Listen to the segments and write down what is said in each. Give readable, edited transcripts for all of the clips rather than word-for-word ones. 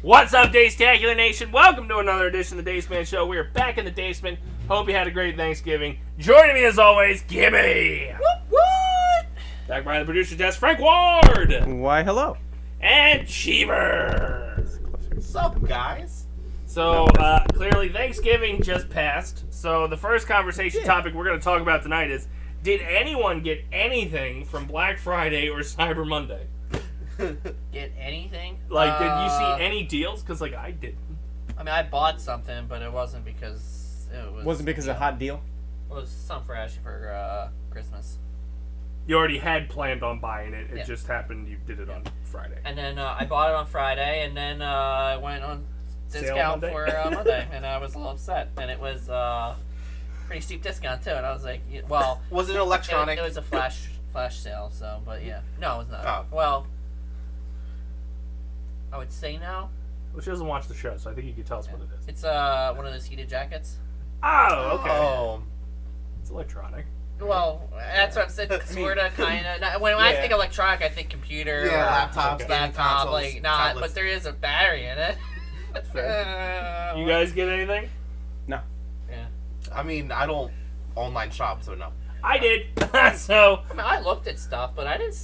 What's up, Dace-tacular Nation? Welcome to another edition of the Dace Man Show. We are back in the Daceman. Hope you had a great Thanksgiving. Joining me as always, Gibby. What? Back by the producer desk, Frank Ward. Why, hello. And Cheever. What's up, guys? So, clearly Thanksgiving just passed. So, the first conversation topic we're going to talk about tonight is, did anyone get anything from Black Friday or Cyber Monday? Get anything? Like, did you see any deals? Because, like, I didn't. I mean, I bought something, but it wasn't because it was... Wasn't because of a hot deal? It was something for Ashley for Christmas. You already had planned on buying it. It Yeah. just happened you did it on Friday. And then I bought it on Friday, and then I went on discount Monday? for Monday, and I was a little upset. And it was pretty steep discount, too. And I was like, well... Was it electronic? It was a flash sale, so, but yeah. No, it was not. Oh. Well... I would say no. Well, she doesn't watch the show, so I think you can tell us what it is. It's one of those heated jackets. Oh, okay. Oh. It's electronic. Well, that's what I'm saying. Sort of, kind of. When I think electronic, I think computer. Yeah, or laptops, gaming laptop, consoles, like not. tablets. But there is a battery in it. That's fair. You guys get anything? No. Yeah. I mean, I don't online shop, so no. I did. So I mean, I looked at stuff, but I didn't.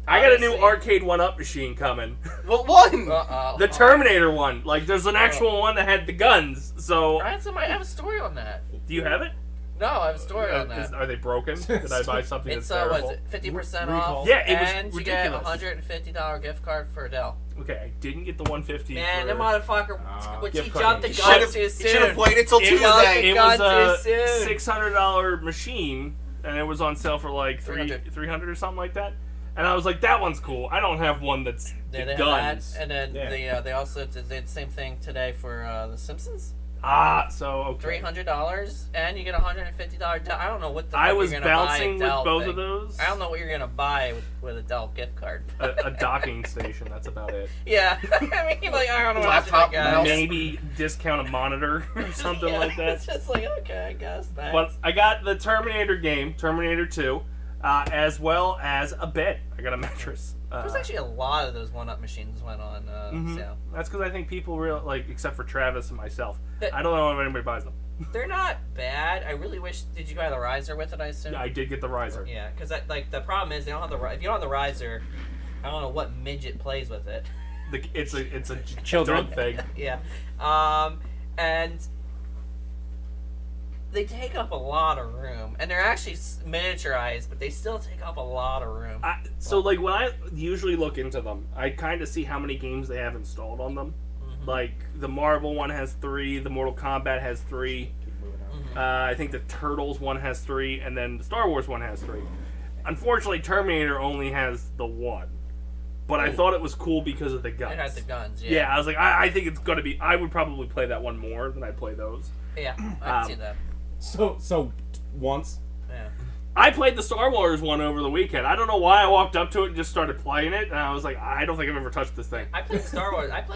I got a new arcade 1-up machine coming. What one? The Terminator one. Like, there's an actual one that had the guns. So, I have a story on that. do you have it? No, I have a story on that. Are they broken? Did I buy something It's that's terrible? was it 50% Recall. off? Yeah, it was and you get a ridiculous. $150 gift card for Dell. Okay, I didn't get the 150. Man, for... the motherfucker, when gift he card. jumped the You gun should've- too You soon. should have waited till It Tuesday. was Gone a too soon. $600 machine, and it was on sale for like 300 or something like that. And I was like, that one's cool. I don't have one that's Yeah, the they guns. had that, and then they also did the same thing today for The Simpsons. So okay. $300, and you get $150. I don't know what the fuck I was you're gonna buy bouncing a with Dell both thing. of those. I don't know what you're gonna buy with a Dell gift card. A docking station. That's about it. Yeah, I mean, like I don't know what Laptop, else you got. mouse. Maybe discount a monitor or something Yeah, like that. It's just like okay, I guess that. But I got the Terminator game, Terminator 2, as well as a bed. I got a mattress. There's actually a lot of those 1-up machines went on sale. That's because I think people like, except for Travis and myself, But- I don't know if anybody buys them. They're not bad. I really wish. Did you buy the riser with it? I assume. I did get the riser. Yeah, because like the problem is they don't have the if you don't have the riser, I don't know what midget plays with it. It's a Children. drug thing. Yeah, and they take up a lot of room, and they're actually miniaturized, but they still take up a lot of room. So like when I usually look into them, I kind of see how many games they have installed on them. Like the Marvel one has 3, the Mortal Kombat has 3. I think the Turtles one has 3, and then the Star Wars one has 3. Unfortunately, Terminator only has the 1. But I thought it was cool because of the guns. It has the guns. Yeah, I was like, I think it's gonna be. I would probably play that one more than I play those. Yeah, I can see that. So once. Yeah. I played the Star Wars one over the weekend. I don't know why I walked up to it and just started playing it, and I was like, I don't think I've ever touched this thing. I played the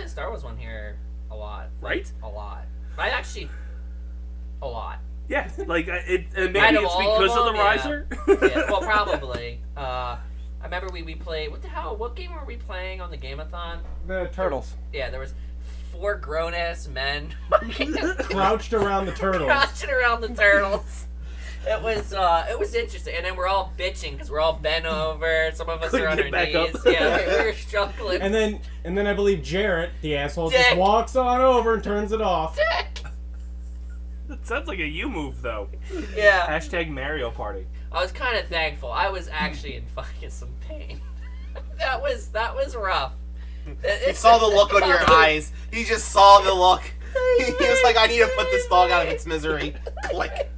Star Wars one here a lot. Right? A lot. A lot. Yeah, like maybe Out of it's all because of the them, riser. Yeah, well, probably. I remember we played. What game were we playing on the Game-a-thon? The turtles. Yeah, there was 4 grown-ass men Crouched around the turtles. crouching around the turtles. It was interesting, and then we're all bitching because we're all bent over. Some of us Couldn't are on get our back knees. up. Yeah, we were struggling. And then I believe Jarrett, the asshole, Dick. just walks on over and turns it off. That sounds like a you move though. Yeah, Hashtag Mario Party. I was kind of thankful. I was actually in fucking some pain. that was rough. He saw the look on your eyes. He just saw the look. He was like, I need to put this dog out of its misery. Click.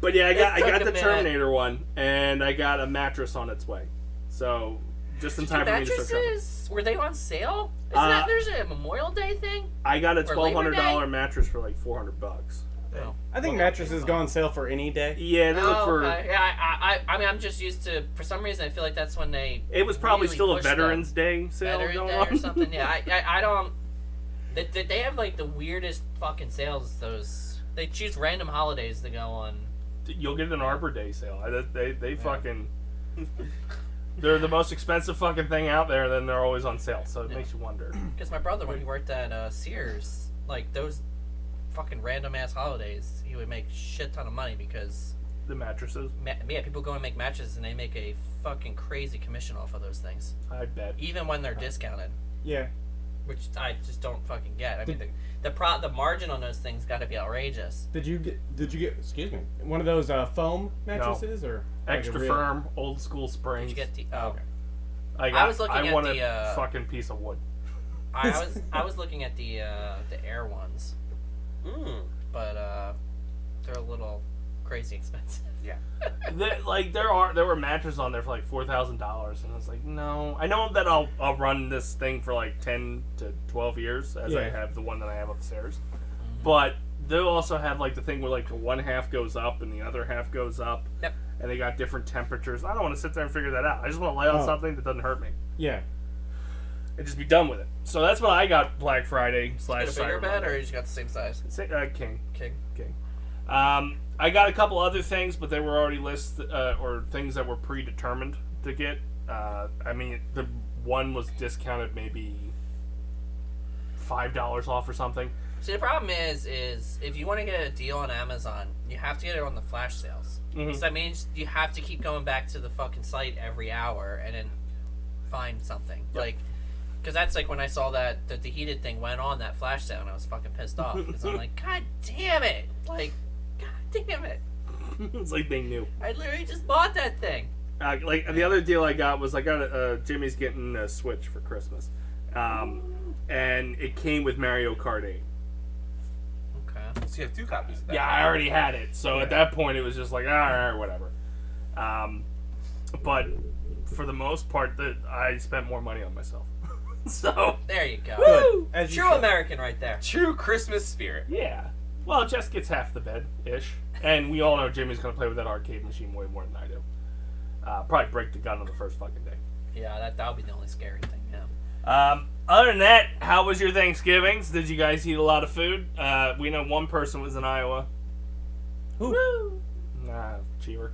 But yeah, I got took a the minute. Terminator one, and I got a mattress on its way. So just in time for me to start covering. Mattresses, were they on sale? There's a Memorial Day thing? I got a Or Labor $1,200 mattress for like $400. Oh. I think mattresses go on sale for any day. Yeah, they look for. Okay. Yeah, I mean, I'm just used to. For some reason, I feel like that's when they. It was probably really still a push Veterans Day sale Veterans going Day on. or something. Yeah, I don't. They have like the weirdest fucking sales. Those they choose random holidays to go on. You'll get an Arbor Day sale. They fucking. They're the most expensive fucking thing out there, and then they're always on sale, so it makes you wonder. Because my brother, when he worked at Sears, like those fucking random ass holidays, he would make shit ton of money because The mattresses, yeah, people go and make mattresses and they make a fucking crazy commission off of those things, I bet. even when they're discounted, Yeah. which I just don't fucking get. I mean, the margin on those things got to be outrageous. Did you get? Excuse me. One of those foam mattresses or like Extra a real- firm, old school Did springs. you get the? Oh, Okay. I was looking I at want the, a fucking piece of wood. I was looking at the Air ones, but they're a little crazy expensive. Yeah. There were mattresses on there for like $4,000, and I was like, no. I know that I'll run this thing for like 10 to 12 years, as I Yeah. have the one that I have upstairs. But they'll also have like the thing where like the one half goes up and the other half goes up. Yep. And they got different temperatures. I don't want to sit there and figure that out. I just want to lay on something that doesn't hurt me Yeah. and just be done with it. So that's what I got Black Friday / Get a bigger Cyber bed, or Monday. you just got the same size? King. King. I got a couple other things, but they were already listed, or things that were predetermined to get. I mean, the one was discounted maybe $5 off or something. See, the problem is if you want to get a deal on Amazon, you have to get it on the flash sales. Mhm. So that means you have to keep going back to the fucking site every hour and then find something. Yep. Like, because that's like when I saw that the heated thing went on that flash sale, and I was fucking pissed off because I'm like, God damn it! Like, God damn it! It's like they knew. I literally just bought that thing. Like the other deal I got was I got Jimmy's getting a Switch for Christmas, and it came with Mario Kart 8. Okay. So you have 2 copies of that. Yeah, I already had it, so at that point it was just like, alright, whatever. But for the most part, I spent more money on myself. So There you go. Good. As you True should. American right there. True Christmas spirit. yeah, well, Jess gets half the bed ish, and we all know Jimmy's gonna play with that arcade machine way more than I do. Probably break the gun on the first fucking day. Yeah, that'll be the only scary thing. Yeah. Other than that, how was your Thanksgivings? Did you guys eat a lot of food? We know one person was in Iowa. Who? Woo! Nah, cheaper.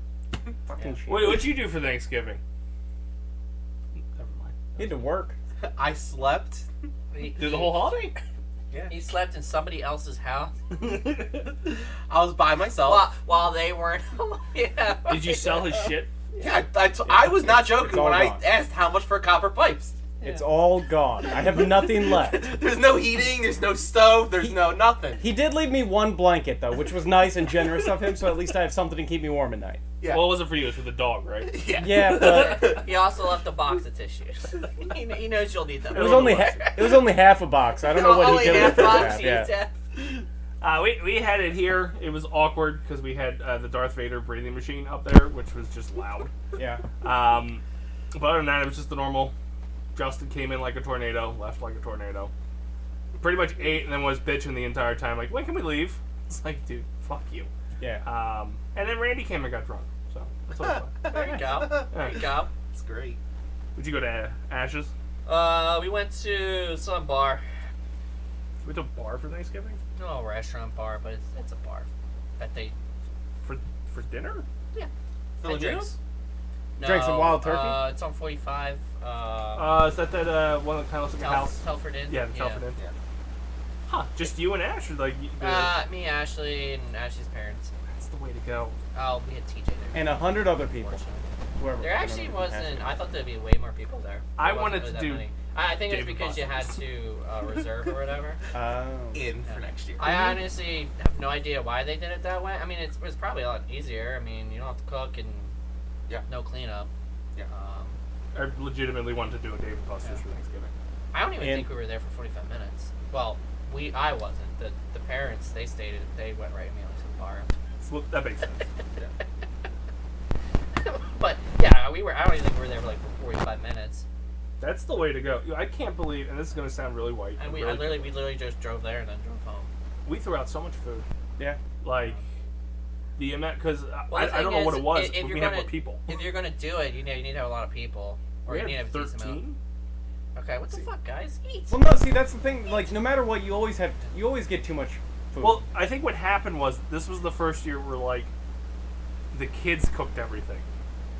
Fucking shit. What'd you do for Thanksgiving? Never mind. He had to work. I slept. Do the whole holiday? He slept in somebody else's house I was by myself. while they weren't. Yeah. Did you sell his shit? Yeah, I was not It's joking all when I gone. asked how much for copper pipes. It's all gone. I have nothing left. There's no heating, there's no stove, there's no nothing. He did leave me one blanket though, which was nice and generous of him. So at least I have something to keep me warm at night. Yeah. Well, it wasn't for you. It was for the dog, right? Yeah. Yeah, but He also left a box of tissues. he knows you'll need them. it was only half a box. I don't know what only he did half with the other box. half. Yeah. We had it here. It was awkward because we had the Darth Vader breathing machine up there, which was just loud. Yeah. But other than that, it was just the normal. Justin came in like a tornado, left like a tornado. Pretty much ate and then was bitching the entire time. Like, when can we leave? It's like, dude, fuck you. Yeah. And then Randy came and got drunk. So that's all fun. There you go. There you go. It's great. Would you go to Ashes? We went to some bar. We went to a bar for Thanksgiving No restaurant bar, but it's a bar that they for dinner. and drinks. No, Drinks and wild turkey? It's on 45. Is that one that kind of looks like a house? Telford Inn. Yeah, the Telford Inn. Yeah. Huh? Just you and Ash, or like Me, Ashley, and Ashley's parents. that's the way to go. Oh, we had TJ there. And 100 other people. Unfortunately. Whoever. There I don't actually know who wasn't. has it. I thought there'd be way more people there. I There wasn't wanted to that do many. I think it was Dave because you had Buster's. to reserve or whatever. Oh. In for next year. I honestly have no idea why they did it that way. I mean, it was probably a lot easier. I mean, you don't have to cook and no cleanup. Yeah. I legitimately wanted to do a Dave and Buster's for Thanksgiving. I don't even And- think we were there for 45 minutes. Well, I wasn't. The parents, they stayed. They went right immediately to the bar. Well, that makes sense. But yeah, we were. I don't even think we were there for like 45 minutes. That's the way to go. I can't believe, and this is going to sound really white. And but we really, literally just drove there and then drove home. we threw out so much food. Yeah. Like the amount, because Well, the I don't thing know what is, it was. if but you're we had gonna- more people. If you're gonna do it, you need to have a lot of people, or We you need to had have a decent amount. 13. Okay, what the fuck, guys? Eat. Well, no. See, that's the thing. Like, no matter what, you always get too much food. Well, I think what happened was this was the first year where like the kids cooked everything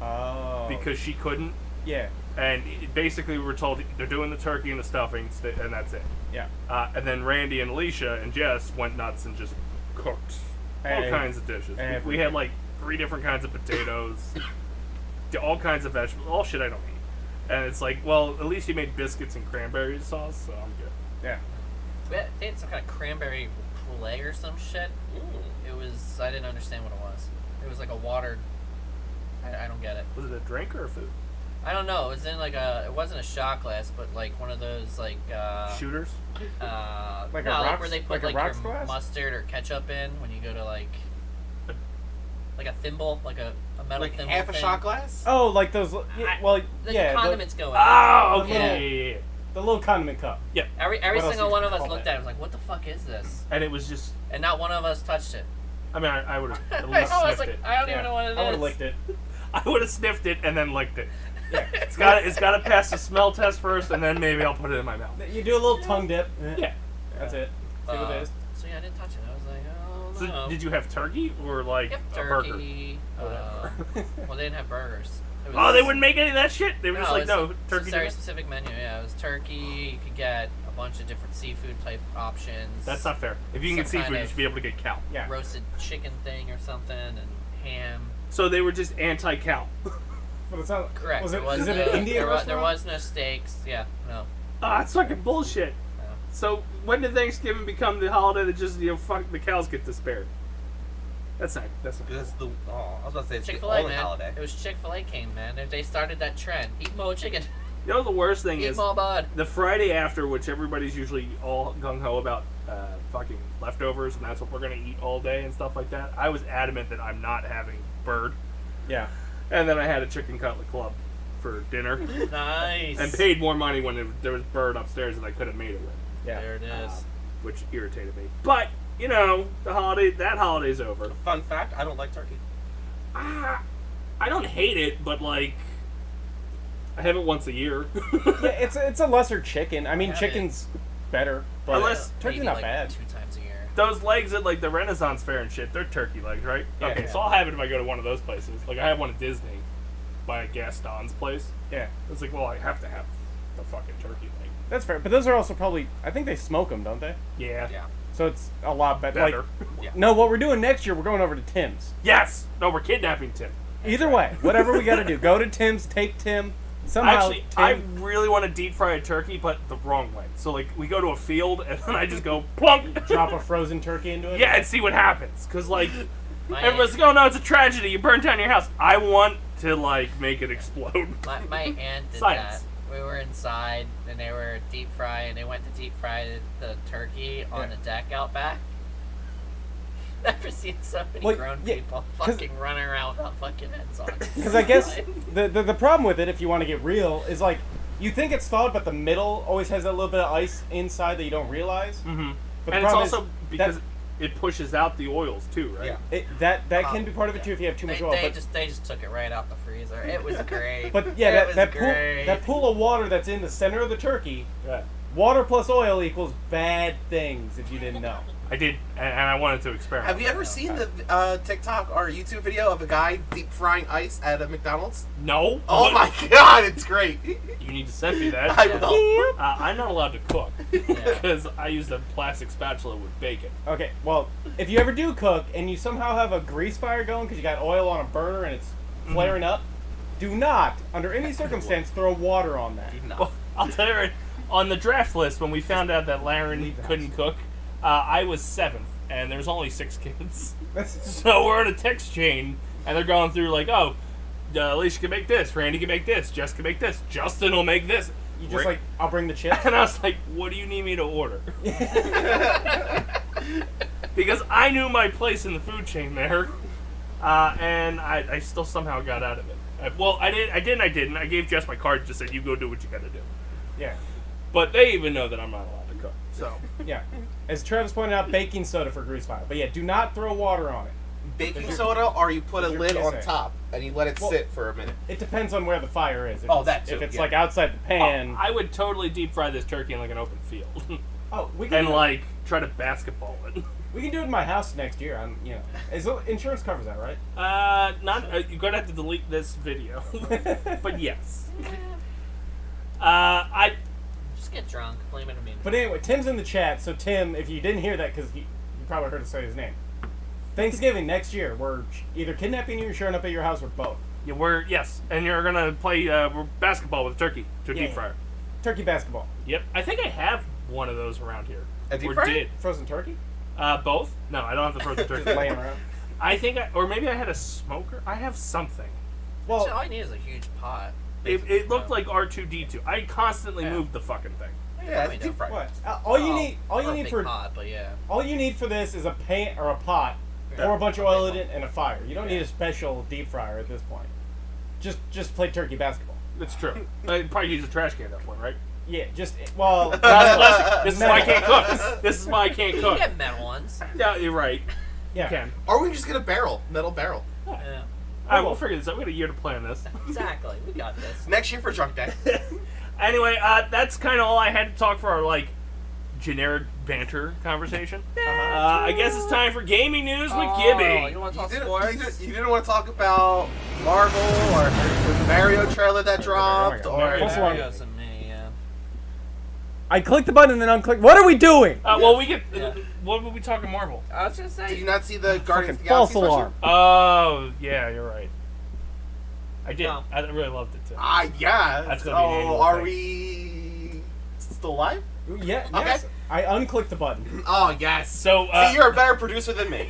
Oh. because she couldn't, Yeah. And basically, we were told they're doing the turkey and the stuffing, and that's it. Yeah. And then Randy and Alicia and Jess went nuts and just cooked all kinds of dishes. We had like 3 different kinds of potatoes, all kinds of vegetables, all shit I don't eat. And it's like, well, at least you made biscuits and cranberry sauce, so I'm good. Yeah. They had some kind of cranberry poulet or some shit. It was, I didn't understand what it was. It was like a watered, I don't get it. Was it a drink or a food? I don't know. It was in like it wasn't a shot glass, but like one of those like shooters. Like no, a like rocks, where they put like like a your rocks glass? mustard or ketchup in when you go to like a thimble, like a metal Like thimble half a thing. shot glass? Oh, like those. Well, The yeah. condiments go in. Oh, okay. Yeah. Yeah. The little condiment cup. Every What else single you one of us call looked that? at it and was like, what the fuck is this? And it was just. And not one of us touched it. I mean, I would have at I least was sniffed like, it. I don't even know what it is. I would have licked it. I would have sniffed it and then licked it. Yeah. It's got to pass the smell test first, and then maybe I'll put it in my mouth. You do a little tongue dip. Yeah. That's it. See what it is. So yeah, I didn't touch it. I was like, oh So no. did you have turkey or like Yep, a burger? turkey. Well, they didn't have burgers. It Oh, they wouldn't make any of that shit. They were just like, it's no, it's turkey. a very specific menu. Yeah, it was turkey. You could get a bunch of different seafood type options. That's not fair. If you can get Some seafood, kind you should be able to get cow. Yeah. roasted chicken thing or something, and ham. So they were just anti-cow. But it's not. Correct. Was it? There was Is it no- an Indian there restaurant? was no steaks. Yeah, no. Ah, it's fucking bullshit. no. So when did Thanksgiving become the holiday that just fuck the cows get spared? That's not. That's the. Oh, I was about to say it's the Chick-fil-A, only man. holiday. It was Chick-fil-A came, man. They started that trend. Eat more chicken. You know the worst thing Eat is more bud. the Friday after, which everybody's usually all gung ho about fucking leftovers, and that's what we're gonna eat all day and stuff like that. I was adamant that I'm not having bird, Yeah. and then I had a chicken cutlet club for dinner, Nice. and paid more money when there was bird upstairs that I could have made it with, Yeah. There it is. which irritated me. But you know, that holiday's over. Fun fact: I don't like turkey. I don't hate it, but like, I have it once a year. Yeah, it's a lesser chicken. I mean, Have chicken's better, but Unless- turkey's Maybe not like bad. 2 times a year. Those legs at like the Renaissance Fair and shit, they're turkey legs, right? Yeah. Okay, so I'll have it if I go to one of those places. Like I have one at Disney, by Gaston's place. Yeah, It's like, well, I have to have the fucking turkey leg. that's fair. But those are also probably. I think they smoke them, don't they? Yeah. Yeah. So it's a lot better. Better. Like, no, what we're doing next year, we're going over to Tim's. Yes. No, we're kidnapping Tim. Either way, whatever we got to do, go to Tim's, take Tim. Somehow, Actually, Tim, I really want to deep fry a turkey, but the wrong way. So like, we go to a field and then I just go plunk. drop a frozen turkey into it. Yeah, and see what happens. Cause like, My everyone's like, oh no, it's a tragedy. You burned down your house. I want to like make it explode. My aunt did Science. that. We were inside and they were deep frying. They went to deep fry the turkey on the deck out back. Never seen so many Well, grown yeah, people 'cause- fucking running around without fucking heads on. Because I guess the problem with it, if you want to get real, is like you think it's thawed, but the middle always has that little bit of ice inside that you don't realize. Mm-hmm. But the And it's problem is also because it pushes out the oils too, right? Yeah. that can be part of it too if you have too much oil. They But, just took it right out the freezer. It was great. but yeah, It was great. that pool of water that's in the center of the turkey, Right. water plus oil equals bad things. If you didn't know. I did, and I wanted to experiment. Have you ever seen the TikTok or YouTube video of a guy deep frying ice at a McDonald's? No. Oh but my god, it's great. You need to send me that. I will. I'm not allowed to cook Yeah. because I used a plastic spatula with bacon. Okay, well, if you ever do cook and you somehow have a grease fire going because you got oil on a burner and it's flaring up, do not, under any circumstance, throw water on that. Well, I'll tell you right, on the draft list when we found out that Laren Leave the couldn't cook, I was 7th, and there's only 6 kids. That's- So we're on a text chain, and they're going through like, oh, Alicia can make this, Randy can make this, Jess can make this, Justin will make this. You just like, I'll bring the chips. And I was like, what do you need me to order? Because I knew my place in the food chain there, and I still somehow got out of it. I didn't. I gave Jess my card, just said, you go do what you gotta do. Yeah. But they even know that I'm not allowed to cook, so. Yeah. As Travis pointed out, baking soda for grease fire. But yeah, do not throw water on it. Baking soda, or you put a Your lid on PSA. top and you let it Well- sit for a minute. It depends on where the fire is. If Oh, it's, that too, If it's yeah. like outside the pan. I would totally deep fry this turkey in like an open field. Oh, we can and do it. like try to basketball it. We can do it in my house next year. Insurance covers that, right? You're gonna have to delete this video, but yes. I Just get drunk, blame it on me. But anyway, Tim's in the chat. So Tim, if you didn't hear that, because you probably heard us say his name. Thanksgiving next year, we're either kidnapping you or showing up at your house or both. yeah, yes, and you're gonna play basketball with a turkey to a deep fryer. Turkey basketball. Yep, I think I have one of those around here. A deep or fryer? did. Frozen turkey? Both? No, I don't have the frozen turkey. Just laying around. I think, or maybe I had a smoker. I have something. Well, All I need is a huge pot. It looked like R2D2. I constantly moved the fucking thing. Yeah, it's deep fried. what? All you need big for pot, but yeah. all you need for this is a pan or a pot, pour a bunch of oil in it, and a fire. You don't need a special deep fryer at this point. Just play turkey basketball. That's true. I'd probably use a trash can at that point, right? Yeah, this is This is why I can't cook. This is why I can't You cook. get metal ones. Yeah, you're right. yeah. You can. Or we can just get a metal barrel. Yeah. All right, we'll figure this out. We got a year to plan this. Exactly. We got this. Next year for Drunk Day. Anyway, that's kind of all I had to talk for our, like, generic banter conversation. I guess it's time for gaming news with Gibby. You want to You talk didn't, sports? you didn't want to talk about Marvel or the Mario trailer that dropped, or Mario's and me, yeah. I clicked the button and then unclicked. What are we doing? Well, we get. Yeah. What were we talking Marvel? I was just did saying. you not see the Guardians of the False Galaxy alarm. Oh, yeah, you're right. I did. No. I really loved it too. Yeah. That's gonna be an annual are thing. we still live? Yeah. Okay. Yes. I unclicked the button. Oh yes. So, See, you're a better producer than me.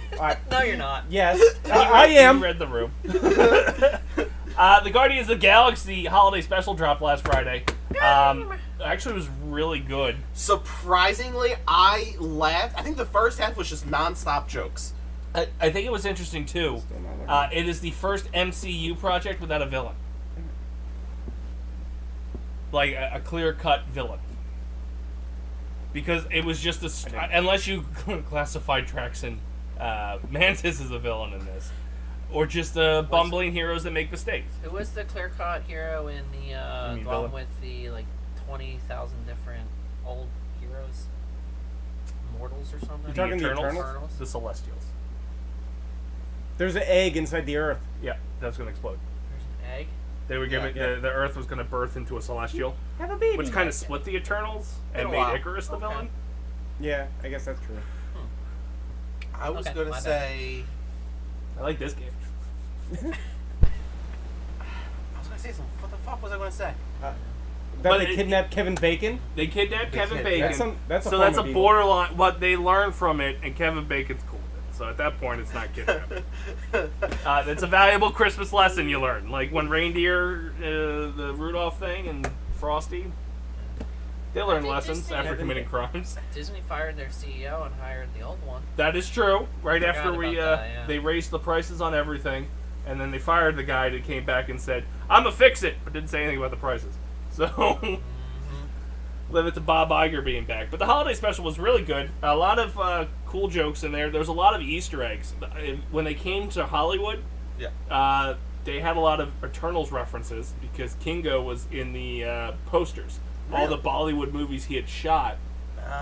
No, you're not. Yes, I am. You read the room. The Guardians of the Galaxy holiday special dropped last Friday. Actually, it was really good. Surprisingly, I laughed. I think the first half was just non-stop jokes. I think it was interesting too. It is the first MCU project without a villain, like a clear-cut villain. Because it was just unless you classify Drax and Mantis as a villain in this, or just bumbling heroes that make mistakes. Who was the clear-cut hero in the mean one villain? with the 20,000 different old heroes, mortals or something? You're talking the Eternals? Eternals? The Celestials. There's an egg inside the Earth. Yeah, that's gonna explode. There's an egg. They were giving Yeah. the Earth was gonna birth into a Celestial, Have a baby. which kind of split the Eternals and a made while. Icarus the Okay. villain. Yeah, I guess that's true. I was Okay, gonna my bad. say. I like this game. I was gonna say something. What the fuck was I gonna say? That But they kidnapped Kevin Bacon. They kidnapped Kevin kid- Bacon. That's a So form that's a of evil. borderline. What they learned from it, and Kevin Bacon's cool with it. So at that point, it's not kidnapping. It's a valuable Christmas lesson you learn. Like when reindeer, the Rudolph thing, and Frosty, they learn think lessons this after thing- committing crimes. Disney fired their CEO and hired the old one. That is true. Right Forgot after we, about that, yeah. they raised the prices on everything, and then they fired the guy that came back and said, "I'm gonna fix it," but didn't say anything about the prices. So. Live it to Bob Iger being back. But the holiday special was really good. A lot of cool jokes in there. There's a lot of Easter eggs. When they came to Hollywood, they had a lot of Eternals references because Kingo was in the posters. All the Bollywood movies he had shot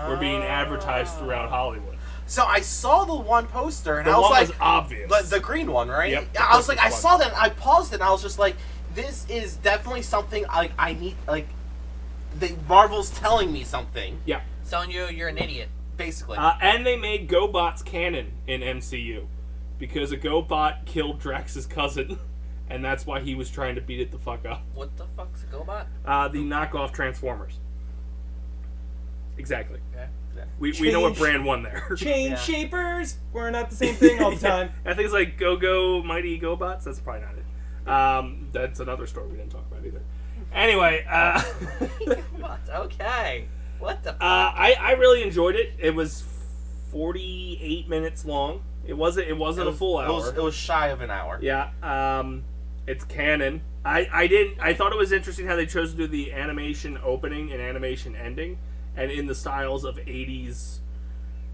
were being advertised throughout Hollywood. So I saw the one poster and The I was one like, was obvious. the green one, right? Yep, I was like, I Christmas saw that. And I paused it. and I was just like, this is definitely something I need. Like, Marvel's telling me something. Yeah. Telling you you're an idiot. Basically. And they made GoBots canon in MCU because a GoBot killed Drax's cousin, and that's why he was trying to beat it the fuck up. What the fuck's a GoBot? The knockoff Transformers. Exactly. Okay. We know what Change- brand won there. Chain Yeah. shapers. We're not the same thing all the time. I think it's like Go Mighty GoBots. That's probably not it. That's another story we didn't talk about either. Anyway, What? Okay. What the fuck? I really enjoyed it. It was 48 minutes long. It wasn't a full hour. It was shy of an hour. Yeah. It's canon. I thought it was interesting how they chose to do the animation opening and animation ending, and in the styles of 80s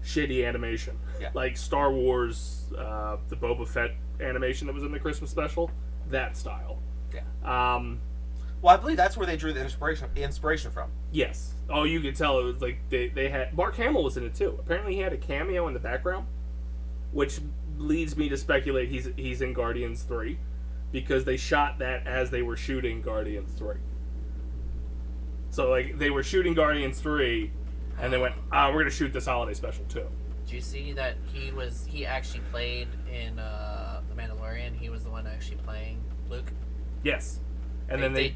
shitty animation. Yeah. Like Star Wars, the Boba Fett animation that was in the Christmas special, that style. Yeah. Well, I believe that's where they drew the inspiration from. Yes. Oh, you could tell it was like they had Mark Hamill was in it too. Apparently, he had a cameo in the background, which leads me to speculate he's in Guardians 3 because they shot that as they were shooting Guardians 3. So like they were shooting Guardians 3, and they went, we're gonna shoot this holiday special too. Did you see that he actually played in The Mandalorian? He was the one actually playing Luke. Yes. And then they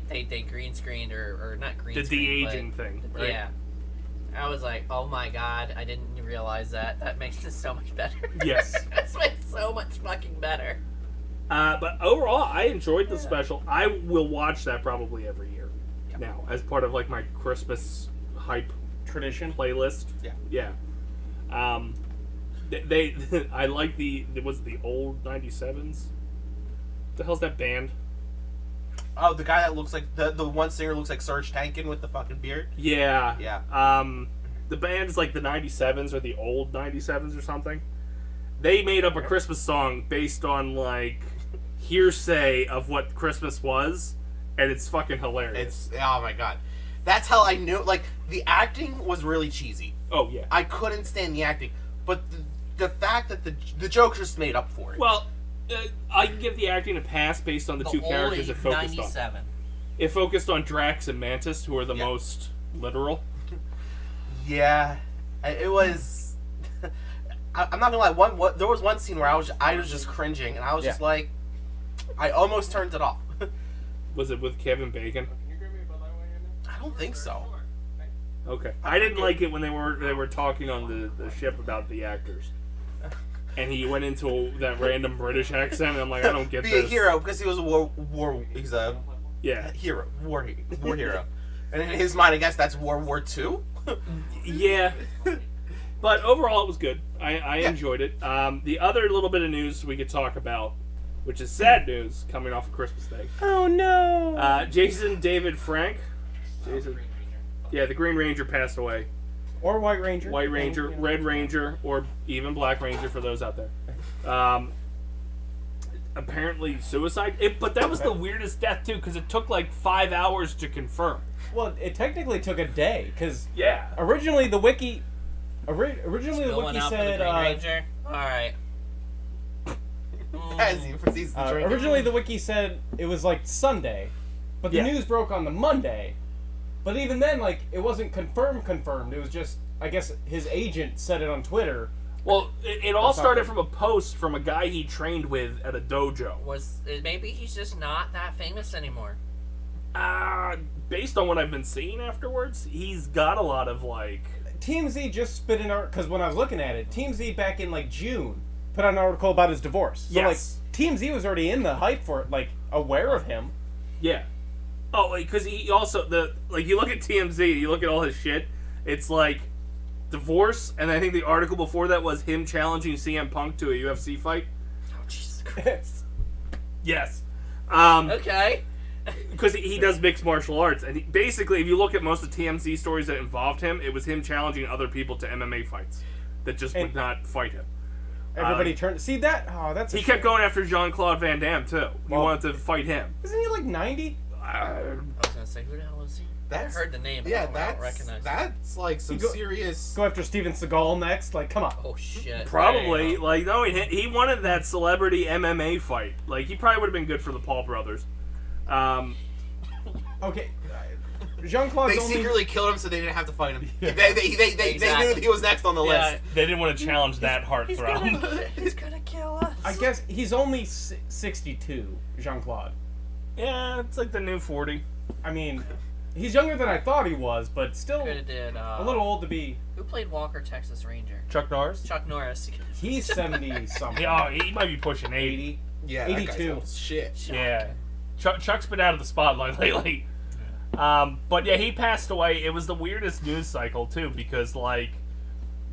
green screened or not green the screened, de-aging thing, right? Yeah. I was like, oh my god, I didn't realize that. That makes it so much better. Yes. That makes it so much fucking better. But overall, I enjoyed the special. I will watch that probably every year now as part of like my Christmas hype Tradition. playlist. Yeah. They I like the old 97s. The hell's that band? Oh, the guy that looks like the one singer looks like Serge Tankian with the fucking beard. Yeah. Yeah. The band's like the 97s or the old 97s or something. They made up a Christmas song based on like hearsay of what Christmas was, and it's fucking hilarious. Oh my god, that's how I knew. Like the acting was really cheesy. Oh yeah. I couldn't stand the acting, but the fact that the jokes just made up for it. Well, I can give the acting a pass based on the two characters it focused 97. on. It focused on Drax and Mantis, who are the most literal. Yeah, it was. I'm not gonna lie. There was one scene where I was just cringing, and I was just like, I almost turned it off. Was it with Kevin Bacon? I don't think so. Okay, I didn't like it when they were talking on the ship about the actors, and he went into that random British accent. And I'm like, I don't get Be this. a hero because he was a he's a hero, war hero, and in his mind, I guess that's World War II. Yeah. But overall, it was good. I enjoyed it. The other little bit of news we could talk about, which is sad news coming off of Christmas Day. Oh no! Jason David Frank. Yeah, the Green Ranger passed away. Or White Ranger. White Ranger, Red Ranger, or even Black Ranger for those out there. Apparently suicide. But that was the weirdest death too, because it took like 5 hours to confirm. Well, it technically took a day, because Yeah. originally the wiki said Green Ranger. All right. originally the wiki said it was like Sunday, but the news broke on the Monday. But even then, like, it wasn't confirmed. It was just, I guess, his agent said it on Twitter. Well, it all started from a post from a guy he trained with at a dojo. Maybe he's just not that famous anymore. Based on what I've been seeing afterwards, he's got a lot of like. TMZ just spit in because when I was looking at it, TMZ back in like June put out an article about his divorce. So like TMZ was already in the hype for it, like aware of him. Yeah. Oh, like because he also you look at TMZ, you look at all his shit. It's like divorce, and I think the article before that was him challenging CM Punk to a UFC fight. Oh Jesus Christ! Yes. Okay. Because he does mixed martial arts, and basically, if you look at most of TMZ stories that involved him, it was him challenging other people to MMA fights that just would not fight him. Everybody turned. See that? Oh, that's. He kept going after Jean-Claude Van Damme too. He wanted to fight him. Isn't he like 90? I was gonna say, who the hell is he? I heard the name, but I don't recognize him. That's like some serious. Go after Steven Seagal next. Like, come on. Oh shit. Probably. Like, no, he wanted that celebrity MMA fight. Like, he probably would have been good for the Paul brothers. Okay. Jean-Claude's They secretly killed him so they didn't have to fight him. They knew he was next on the list. They didn't want to challenge that heartthrob. He's gonna kill us. I guess he's only 62, Jean-Claude. Yeah, it's like the new 40. I mean, he's younger than I thought he was, but still a little old to be. Who played Walker, Texas Ranger? Chuck Norris? Chuck Norris. He's 70-something. Oh, he might be pushing 80. Yeah, 82. Shit. Yeah. Chuck's been out of the spotlight lately. But yeah, he passed away. It was the weirdest news cycle, too, because, like,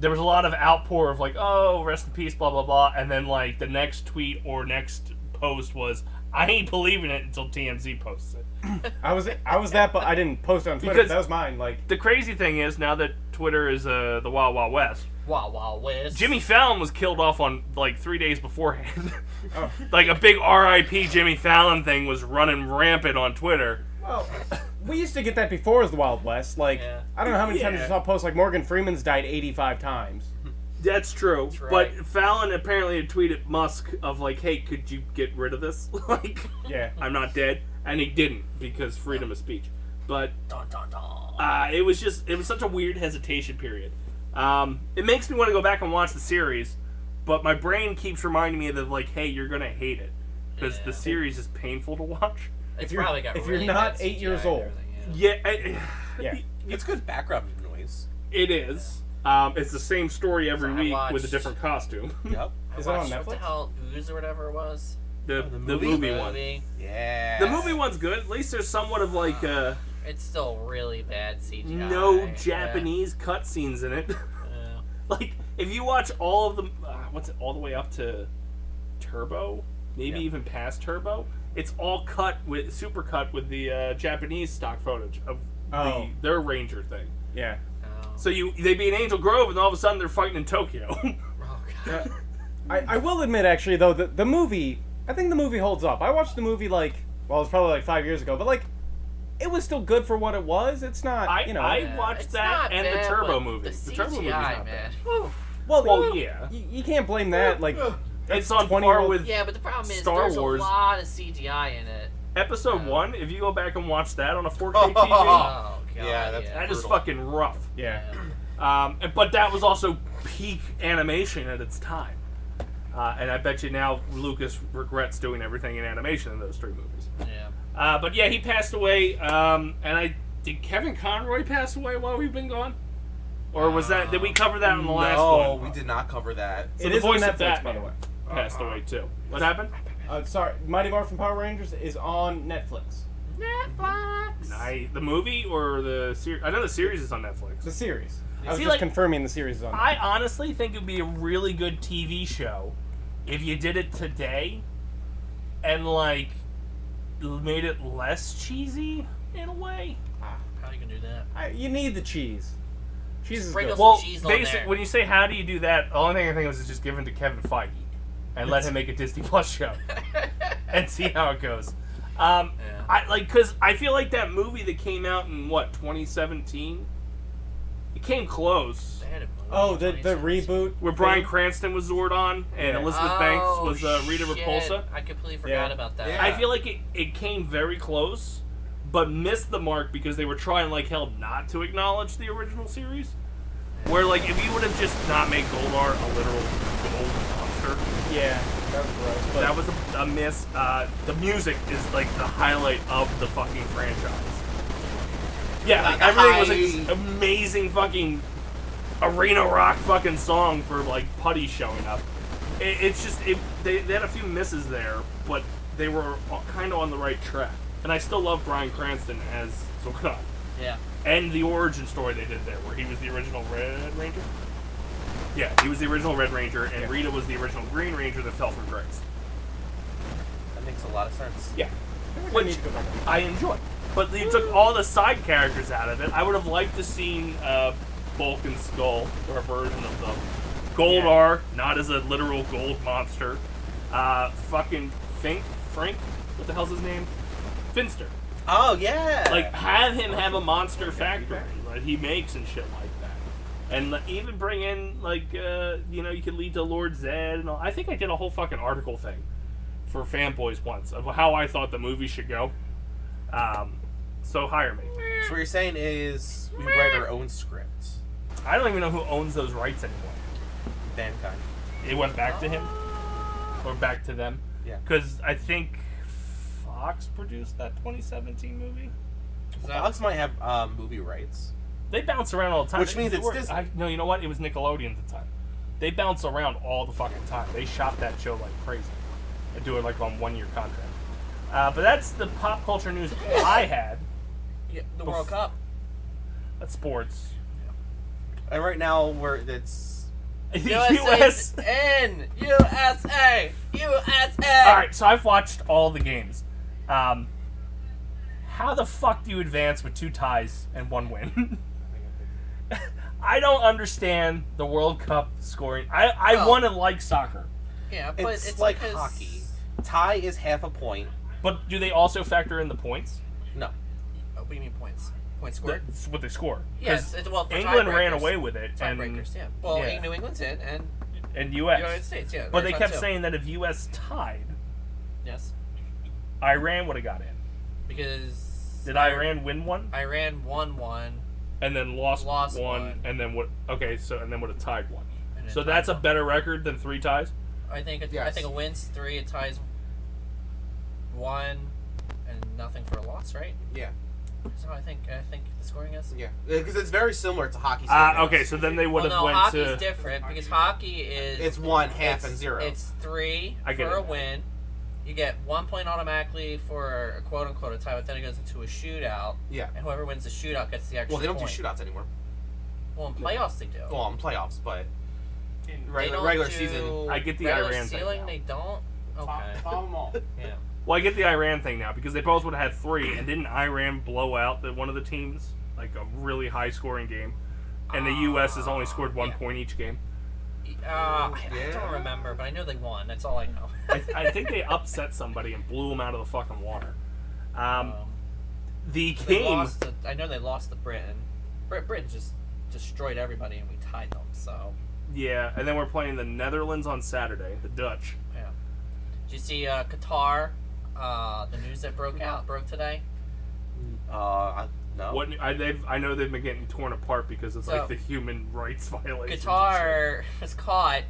there was a lot of outpour of, like, oh, rest in peace, blah, blah, blah. And then, like, the next tweet or next post was, I ain't believing it until TMZ posts it. I was that, but I didn't post it on Twitter. That was mine. Like, the crazy thing is, now that Twitter is the Wild Wild West, Wild Wild West. Jimmy Fallon was killed off on like 3 days beforehand. Like a big R.I.P. Jimmy Fallon thing was running rampant on Twitter. Well, we used to get that before as the Wild West. Like, I don't know how many times you saw posts like Morgan Freeman's died 85 times. That's true. That's right. But Fallon apparently had tweeted Musk of like, hey, could you get rid of this? Like, I'm not dead. And he didn't because freedom of speech. But it was such a weird hesitation period. It makes me want to go back and watch the series, but my brain keeps reminding me that like, hey, you're going to hate it. Because the series is painful to watch. If you're not 8 years old. It's good background noise. It is. It's the same story every week with a different costume. Yep. Is it on Netflix? What the hell, Ooze or whatever it was? The movie one. Yeah. The movie one's good. At least there's somewhat of like it's still really bad CGI. no Japanese cutscenes in it. Yeah. Like if you watch all of them, all the way up to Turbo, maybe even past Turbo. It's all super cut with the Japanese stock footage of their Ranger thing. Yeah. So they be in Angel Grove, and all of a sudden they're fighting in Tokyo. Oh god. I will admit, actually, though, the movie, I think the movie holds up. I watched the movie it was probably like 5 years ago, but like, it was still good for what it was. It's not, I watched that and the Turbo movie. The Turbo movie's not man. bad. Well, yeah. You can't blame that. Like, It's on par with but the problem is Star there's Wars. a lot of CGI in it. Episode 1, if you go back and watch that on a 4K TV, Oh god. Yeah, that's that is brutal. fucking rough. yeah. But that was also peak animation at its time. And I bet you now Lucas regrets doing everything in animation in those 3 movies. Yeah. But yeah, he passed away. Did Kevin Conroy pass away while we've been gone? Or did we cover that in the last one? No, we did not cover that. So It the is on voice of Netflix, by Batman the way. passed away too. What happened? Sorry, Mighty Morphin Power Rangers is on Netflix. Netflix. The movie or the series? I know the series is on Netflix. The series. I was See, just like, confirming the series is on Netflix. I honestly think it would be a really good TV show if you did it today and like made it less cheesy in a way. How you gonna do that? You need the cheese. Cheese is Sprinkle good. some Well, cheese on there. when you say how do you do that, the only thing I think of is just give it to Kevin Feige and let him make a Disney Plus show and see how it goes. Because I feel like that movie that came out in 2017, it came close. They had a movie Oh, in the 2017. reboot. Where Bryan thing? Cranston was Zordon and Yeah. Elizabeth Banks was Rita shit. Repulsa. I completely forgot Yeah. about that. Yeah. I feel like it came very close, but missed the mark because they were trying like hell not to acknowledge the original series. Where like if you would have just not made Goldar a literal gold monster, Yeah, that was gross. But that was a miss. The music is like the highlight of the fucking franchise. Yeah, like, everything was like this amazing fucking arena rock fucking song for like Putty showing up. They had a few misses there, but they were kind of on the right track. And I still love Bryan Cranston as Zordon. Yeah. And the origin story they did there, where he was the original Red Ranger. Yeah, he was the original Red Ranger, and Rita was the original Green Ranger that fell from grace. That makes a lot of sense. Yeah, I which need to go back. I enjoy. But you took all the side characters out of it. I would have liked to seen Bulk and Skull, or a version of them. Goldar, not as a literal gold monster. Fucking Frank, what the hell's his name? Finster. Oh yeah. Like, have him have a monster factory that he makes and shit like that. And even bring in, like, you could lead to Lord Zed and all. I think I did a whole fucking article thing for Fanboys once of how I thought the movie should go. So hire me. So what you're saying is we write our own script. I don't even know who owns those rights anymore. Mankind. It went back to him? Or back to them? Yeah. Because I think Fox produced that 2017 movie. Fox might have movie rights. They bounce around all the time. Which means it's Disney. No, you know what? It was Nickelodeon at the time. They bounce around all the fucking time. They shot that show like crazy. And do it like on 1-year contract. But that's the pop culture news I had. Yeah, the World Cup. That's sports. And right now it's US. USA. Alright, so I've watched all the games. How the fuck do you advance with 2 ties and 1 win? I don't understand the World Cup scoring. I want to like soccer. Yeah, but it's it's like because hockey. Tie is half a point. But do they also factor in the points? No. do you mean points? Points scored? That's what they score. Yes, well, for England ran tiebreakers. away with it. Tiebreakers, yeah. Well, yeah. New England's in, and U.S. United States, yeah. But they're they top kept two. saying that if U.S. tied, Yes. Iran would have got in. Because... Did Iran win one? Iran won one. And then lost one. And then what? Okay, and then would have tied one. And then So tied that's a one. better record than 3 ties? I think Yes. I think a win's 3, it ties 1, and nothing for a loss, right? Yeah. So I think the scoring is. Yeah. Because it's very similar to hockey. Okay, so then they would have no, went hockey's to... different because hockey is It's 1, half, and 0. It's 3 I get for a it. win. You get 1 point automatically for a quote unquote a tie, but then it goes into a shootout. Yeah. And whoever wins the shootout gets the extra. Well, they don't point. do shootouts anymore. Well, in playoffs they do. Well, in playoffs, but in They regular, don't regular do season. I get the regular Iran thing ceiling, now. they don't. Okay. Follow them all. Yeah. Well, I get the Iran thing now because they both would have had 3, and didn't Iran blow out one of the teams? Like a really high-scoring game. And the U.S. has only scored 1 yeah. point each game. I don't remember, but I know they won. That's all I know. I think they upset somebody and blew them out of the fucking water. The They game... lost I know they lost to Britain. Britain just destroyed everybody, and we tied them. So Yeah, and then we're playing the Netherlands on Saturday, the Dutch. yeah. Did you see Qatar? The news that broke today. No. What I know they've been getting torn apart because it's So, like the human rights violations. Qatar was caught.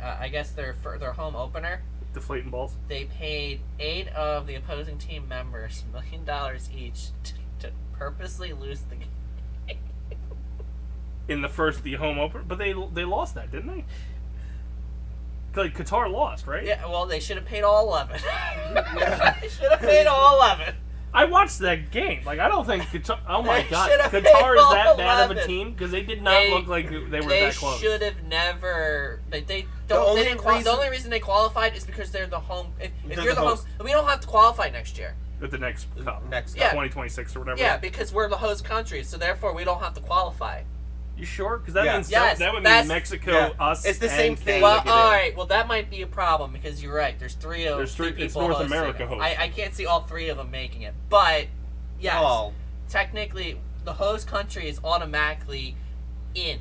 I guess their home opener. Deflating balls. They paid 8 of the opposing team members $1 million each to purposely lose the game. In the home opener, but they lost that, didn't they? Like Qatar lost, right? Yeah, well, they should have paid all 11. They should have paid all 11. I watched that game. Like I don't think Qatar. Oh my They god, should've Qatar paid is that all bad of a 11. team because they did not look like they were They that close. should have never. They only didn't the only reason they qualified is because they're the home. If They're you're the the host. home, we don't have to qualify next year. At the next cup, Yeah. 2026 or whatever. Yeah, because we're the host country, so therefore we don't have to qualify. You sure? Because that Yeah. means Yes, that would mean that's- Mexico, yeah. us. It's the and same thing. Canada Well, get in. all right. Well, that might be a problem because you're right. There's three There's three- people it's North hosting America it. hosting. I can't see all 3 of them making it, but yes, Oh, technically the host country is automatically in.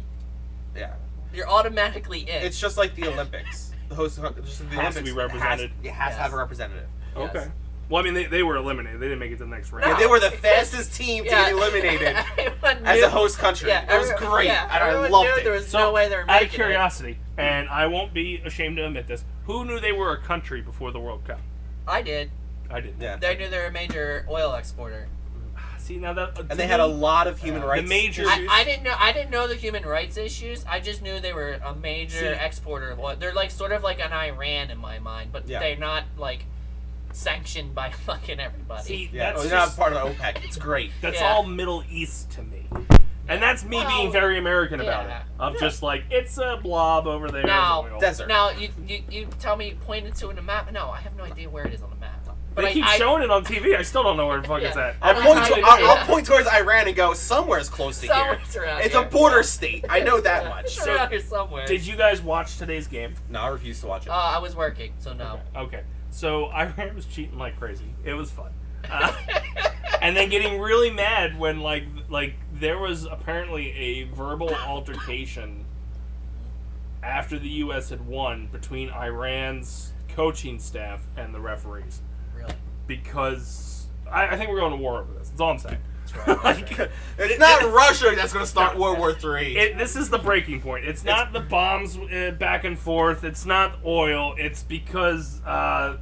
yeah. You're automatically in. It's just like the Olympics. The host, just like the Has to Olympics be represented. It has to Yes. have a representative. Yes. Okay. Well, I mean, they were eliminated. They didn't make it to the next round. Yeah, they were the fastest team to get eliminated Everyone as knew- a host country. Yeah, it was great, and I everyone loved knew it. There was So, no way they were out making of curiosity, and I won't be ashamed to admit this, who knew they were a country before the World Cup? it. I did. I didn't. Yeah. They knew they were a major oil exporter. See, now that... And they had a lot of human rights. The major... issues. I didn't know the human rights issues. I just knew they were a major See- exporter of oil. They're like sort of like an Iran in my mind, but Yeah. they're not like sanctioned by fucking everybody. See, Yeah, that's they're not just... part of the OPEC. It's great. That's Yeah. all Middle East to me. And that's me Well, being very American about yeah. it. Of just like, it's a blob over there. Now- of oil. Desert. Now you tell me point it to in a map. No, I have no idea where it is on the map. But They keep showing it on TV. I still don't know where the fuck it's Yeah. at. I'll Every point, time- I'll point towards Iran and go, somewhere's close to here. Somewhere's around It's here. a border state. I know that much. It's around here somewhere. Did you guys watch today's game? No, I refuse to watch it. I was working, so no. Okay. So Iran was cheating like crazy. It was fun. And then getting really mad when like there was apparently a verbal altercation after the U.S. had won between Iran's coaching staff and the referees Really? because I think we're going to war over this. That's all I'm saying. That's right. Like, It's not Russia that's going to start World War III. this is the breaking point. It's not the bombs back and forth. It's not oil. It's because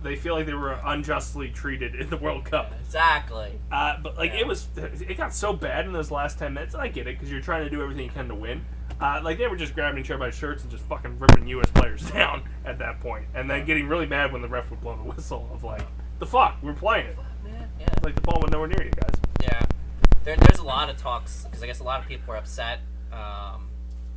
they feel like they were unjustly treated in the World Cup. Exactly. But like it got so bad in those last 10 minutes. And I get it because you're trying to do everything you can to win. Like they were just grabbing each other by shirts and just fucking ripping U.S. players down at that point, and then getting really mad when the ref would blow the whistle of like, the fuck, we're playing it. Man, yeah. Like the ball was nowhere near you guys. Yeah. There's a lot of talks because I guess a lot of people were upset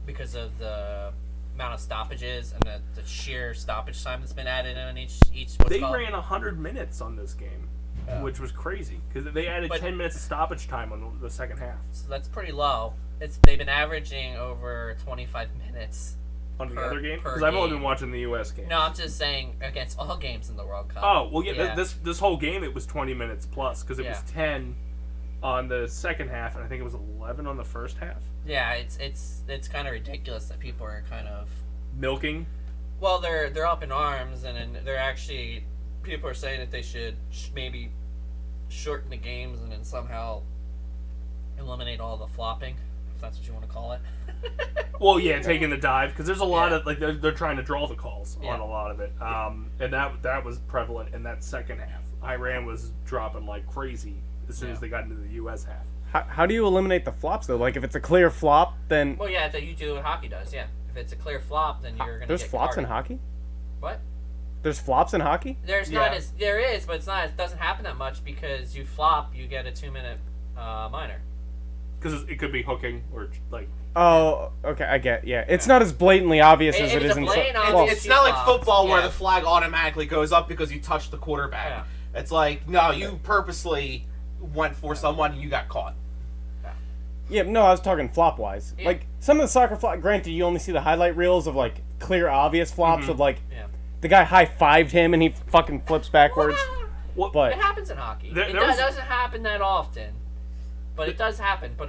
because of the amount of stoppages and the sheer stoppage time that's been added in each. What's They called? ran 100 minutes on this game, Yeah. which was crazy because they added But- 10 minutes of stoppage time on the second half. So that's pretty low. They've been averaging over 25 minutes. On the Per- other game? per Because I've only game. been watching the U.S. game. No, I'm just saying against all games in the World Cup. Oh, well, yeah, Yeah. this whole game, it was 20 minutes plus, because it was Yeah. 10 on the second half, and I think it was 11 on the first half. Yeah, it's kind of ridiculous that people are kind of milking. Well, they're up in arms, and they're actually people are saying that they should maybe shorten the games and then somehow eliminate all the flopping, if that's what you want to call it. Well, yeah, taking the dive, because there's a lot of like they're trying to draw the calls on a lot of it, and that was prevalent in that second half. Iran was dropping like crazy as soon as they got into the U.S. half. How do you eliminate the flops though? Like if it's a clear flop, then Well, yeah, that you do what hockey does. Yeah, if it's a clear flop, then you're gonna. There's get flops in carded. hockey. What? There's flops in hockey. There's not as there is, but it's not. It doesn't happen that much because you flop, you get a 2-minute minor. Because it could be hooking or like. Oh, okay, I get. Yeah, it's not as blatantly obvious as it is in. It's not like football where yeah. the flag automatically goes up because you touched the quarterback. Yeah. It's like no, you purposely went for someone and you got caught. Yeah, no, I was talking flop wise. Yeah. Like some of the soccer flop. Granted, you only see the highlight reels of like clear, obvious flops of like the guy high-fived him and he fucking flips backwards. But it happens in hockey. It doesn't happen that often, but it does happen. But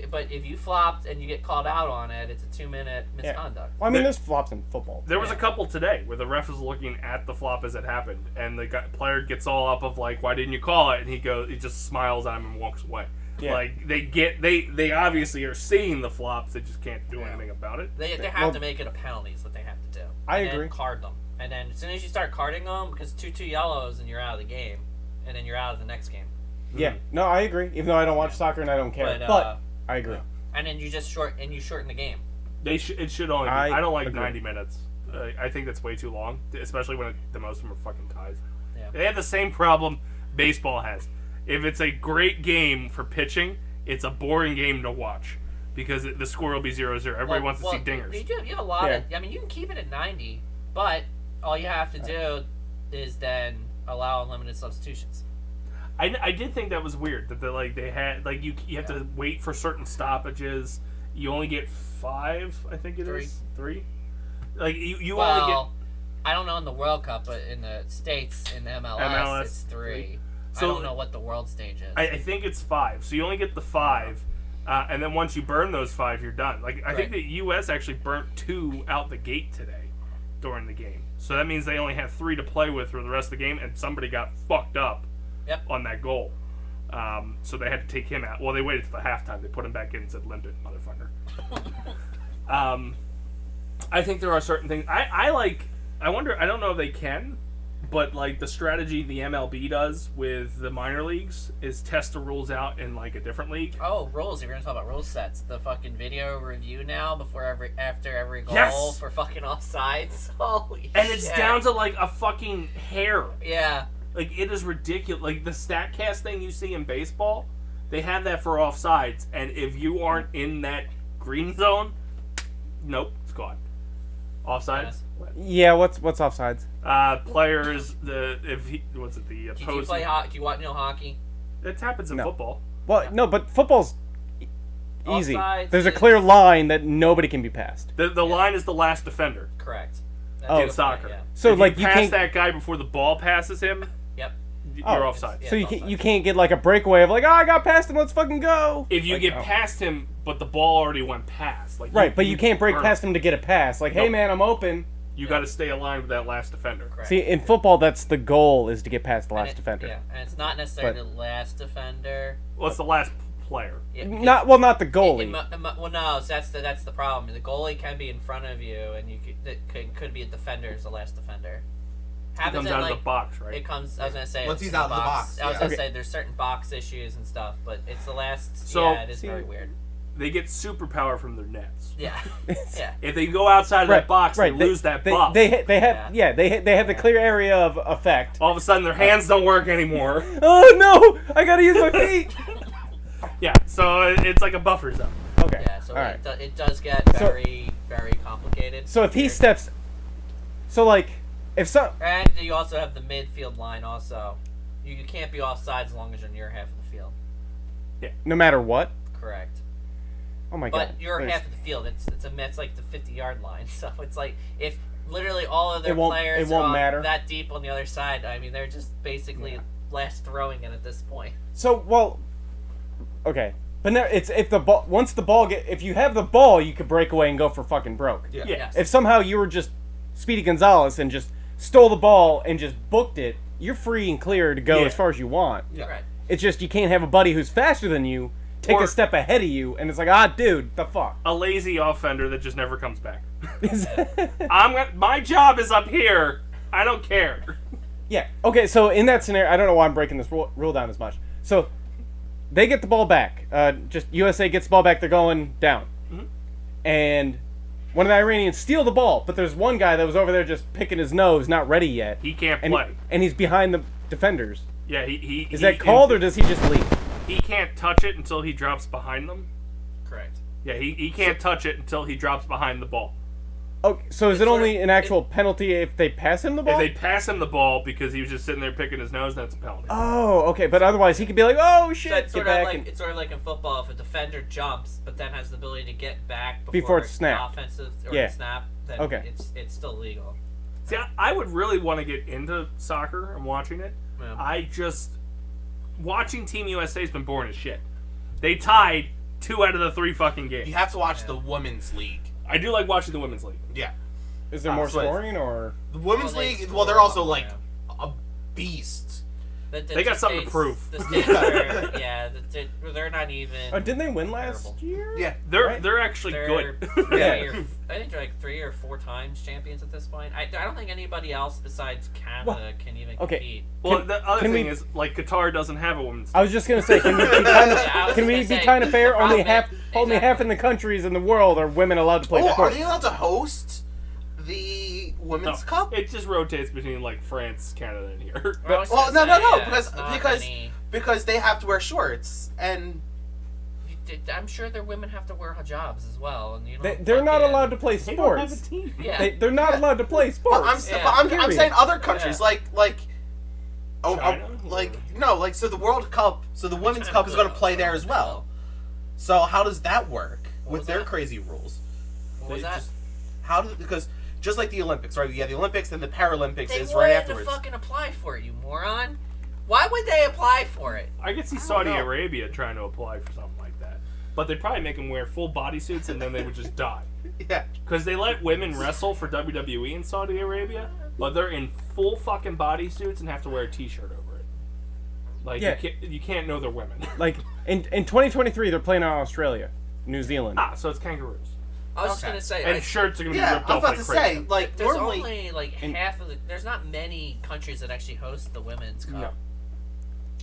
But if you flopped and you get called out on it, it's a 2-minute misconduct. Well, I mean, there's flops in football. There was a couple today where the ref was looking at the flop as it happened, and the player gets all up of like, "Why didn't you call it?" And he just smiles at him and walks away. Yeah. Like they obviously are seeing the flops, they just can't do anything about it. They have to make it a penalty is what they have to do. I and agree. Then card them, and then as soon as you start carding them, because two yellows and you're out of the game, and then you're out of the next game. Yeah, no, I agree. Even though I don't watch soccer and I don't care, but I agree. And then you just shorten the game. It should only be. I don't like agree. 90 minutes. I think that's way too long, especially when the most of them are fucking ties. Yeah. They have the same problem baseball has. If it's a great game for pitching, it's a boring game to watch because the score will be 0-0. Everybody wants to see dingers. You have a lot of. I mean, you can keep it at 90, but all you have to do is then allow unlimited substitutions. I did think that was weird that they had you have to wait for certain stoppages. You only get 5, I think it is 3. Like you only get. I don't know in the World Cup, but in the States in the MLS it's 3. So I don't know what the world stage is. I think it's 5. So you only get the 5, and then once you burn those 5, you're done. Like I think the U.S. actually burnt 2 out the gate today during the game. So that means they only have 3 to play with for the rest of the game, and somebody got fucked up on that goal. So they had to take him out. Well, they waited till the halftime. They put him back in and said, "Limp it, motherfucker." I think there are certain things I like. I wonder. I don't know if they can. But, like, the strategy the MLB does with the minor leagues is test the rules out in, like, a different league. Oh, rules. If you're going to talk about rule sets. The fucking video review now after every goal for fucking offsides. Holy shit. And it's down to, like, a fucking hair. Yeah. Like, it is ridiculous. Like, the StatCast thing you see in baseball, they have that for offsides. And if you aren't in that green zone, nope, it's gone. Offsides? Yeah, what's offsides? Players, the opposing. Do you play do you watch hockey? It happens in football. Well, no, but football's easy. Offsides There's a clear line that nobody can be passed. The line is the last defender. Correct. In soccer. Yeah. So if like you you pass can't that guy before the ball passes him, Yep. You're offside. So you can't get like a breakaway of like, oh, I got past him, let's fucking go. If you get past him, but the ball already went past, like right, but you can't break past him to get a pass. Like, hey man, I'm open. You got to stay aligned with that last defender. Correct. See, in football, that's the goal, is to get past the last defender. Yeah, and it's not necessarily the last defender. Well, it's the last player. Yeah, not the goalie. Well, no, so that's the problem. The goalie can be in front of you, and could be a defender as the last defender. It comes out of the box, right? It comes. I was gonna say once he's out of the box. I was gonna say there's certain box issues and stuff, but it's the last. So, it is very weird. They get superpower from their nets. Yeah, yeah. If they go outside of that box, they lose that buff. They have the clear area of effect. All of a sudden, their hands don't work anymore. Oh no! I gotta use my feet. Yeah, so it's like a buffer zone. Okay. Yeah, so it does get very, very complicated. So if he steps, and you also have the midfield line. Also, you can't be offside as long as you're in your half of the field. Yeah. No matter what. Correct. Oh my god. But your half of the field, it's like the 50-yard line. So it's like if literally all of their players are that deep on the other side, I mean they're just basically last throwing it at this point. So Okay. But no, it's if the ball once the ball if you have the ball, you could break away and go for fucking broke. Yeah. Yes. If somehow you were just Speedy Gonzalez and just stole the ball and just booked it, you're free and clear to go Yeah. as far as you want. Yeah. Right. It's just you can't have a buddy who's faster than you take Or- a step ahead of you, and it's like, dude, the fuck. A lazy offender that just never comes back. My job is up here. I don't care. Yeah. Okay. So in that scenario, I don't know why I'm breaking this rule down as much. So they get the ball back. Just USA gets the ball back. They're going down, and one of the Iranians steal the ball. But there's one guy that was over there just picking his nose, not ready yet. He can't and play. and he's behind the defenders. Yeah, Is that called, or does he just leave? He can't touch it until he drops behind them. Correct. Yeah, he can't touch it until he drops behind the ball. Okay. So is it It's only sort of- an actual penalty if they pass him the ball? If they pass him the ball because he was just sitting there picking his nose, that's a penalty. Oh, okay. But otherwise, he could be like, "Oh shit, So it's get sort of back!" like and it's sort of like in football, if a defender jumps but then has the ability to get back Before it's snapped. the offensive or Yeah. the snap, then Okay. it's still legal. See, I would really want to get into soccer and watching it. Yeah. Watching Team USA has been boring as shit. They tied 2 out of the 3 fucking games. You have to watch the women's league. I do like watching the women's league. Yeah. is there more so it's- scoring or? The women's Well, they league. score Well, they're also a lot, like yeah. a beast. They got something to prove. The states are, yeah, they're not even. Oh, didn't they win last Terrible. year? Yeah. They're Right. actually They're good. Yeah. I think they're like 3 or 4 times champions at this point. I don't think anybody else besides Canada can even Okay. compete. Well, Can- the other can thing we- is, like, Qatar doesn't have a women's I was just gonna say, can we be kind Yeah, I of, was can just we gonna be say, kind of fair? the Only problem only exactly. half in the countries in the world are women allowed to play Oh, are sports. they allowed to host the women's cup? It just rotates between, like, France, Canada, and here. I was Well, gonna no, say, yeah, because it's not because many- because they have to wear shorts and I'm sure their women have to wear hijabs as well, and you know They're not allowed to play They don't have a sports. team. Yeah. They're not allowed to play sports. But I'm Period. saying other countries Yeah. like China? so the World Cup, so the Women's Cup is going to play there as well. So how does that work with was their that? crazy rules? What was They that? just- Because just like the Olympics, right? Yeah, the Olympics and the Paralympics They is wanted right to afterwards. fucking apply for it, you moron. Why would they apply for it? I could see don't Saudi know. Arabia trying to apply for something like that. But they'd probably make them wear full bodysuits and then they would just die. Yeah. Because they let women wrestle for WWE in Saudi Arabia, but they're in full fucking bodysuits and have to wear a t-shirt over it. Like, Yeah. you can't know they're women. Like in 2023, they're playing on Australia, New Zealand. So it's kangaroos. I was just Okay. gonna say, And shirts are going to be Yeah, ripped I was off about like to crazy. say, like, there's normally only like half of the. There's not many countries that actually host the women's cup. No.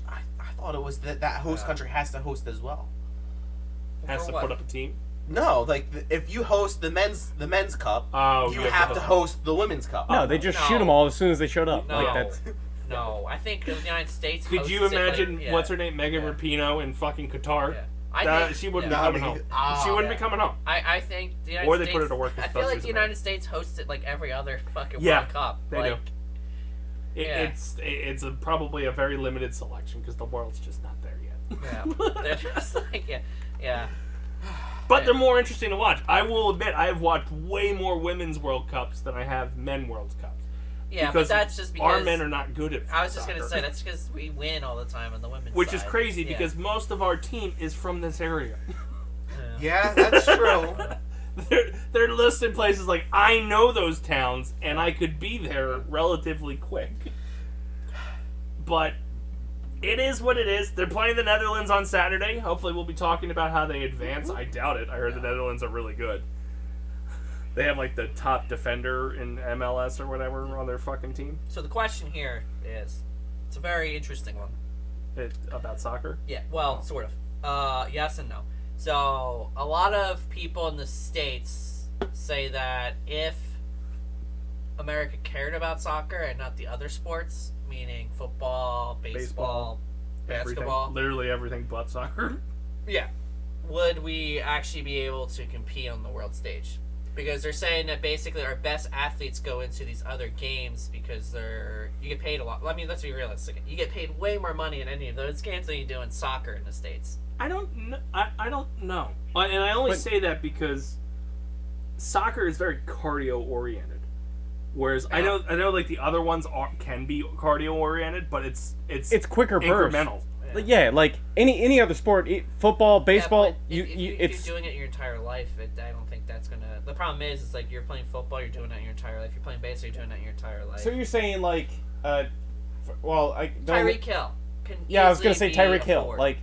I thought it was that host Yeah. country has to host as well. Has For to what? put up a team. No, like if you host the men's cup, Oh, you have to host the women's cup. No, they just No. shoot them all as soon as they showed up. No. Like that's No, I think the United States. Could you hosts it, like, imagine yeah. what's her name, Megan Yeah. Rapinoe in fucking Qatar? Yeah. She wouldn't No, be coming I home. mean, She wouldn't yeah. be coming home. I think the United Or they States. put her to work as I feel best like as the a man. United States hosts it like every other fucking Yeah, World Cup. they like, do. Yeah. It's probably a very limited selection because the world's just not there yet. Yeah, they're just like yeah. But they're more interesting to watch. I will admit, I have watched way more women's World Cups than I have men World Cups. Yeah, Because but that's just because our men are not good at I was just gonna soccer. say that's because we win all the time on the women's Which side. is crazy Yeah. because most of our team is from this area. Yeah, that's true. they're listed places like, I know those towns and I could be there relatively quick. But it is what it is. They're playing the Netherlands on Saturday. Hopefully we'll be talking about how they advance. I doubt it. I heard the Netherlands are really good. They have like the top defender in MLS or whatever on their fucking team. So the question here is, it's a very interesting one. About soccer? Yeah, well, sort of. Yes and no. So a lot of people in the States say that if America cared about soccer and not the other sports, meaning football, baseball, basketball, Everything. Literally everything but soccer. yeah, would we actually be able to compete on the world stage? Because they're saying that basically our best athletes go into these other games because you get paid a lot. I mean, let's be realistic. You get paid way more money in any of those games than you do in soccer in the States. I don't know. I don't know. And I only say that because soccer is very cardio oriented. Whereas I know like the other ones can be cardio oriented, but it's quicker bursts. incremental. Yeah, like any other sport, football, baseball. If you're doing it your entire life, I don't think that's gonna. The problem is like you're playing football, you're doing it your entire life. You're playing baseball, you're doing it your entire life. So you're saying like, Tyreek Hill. I was gonna say Tyreek Hill. Like,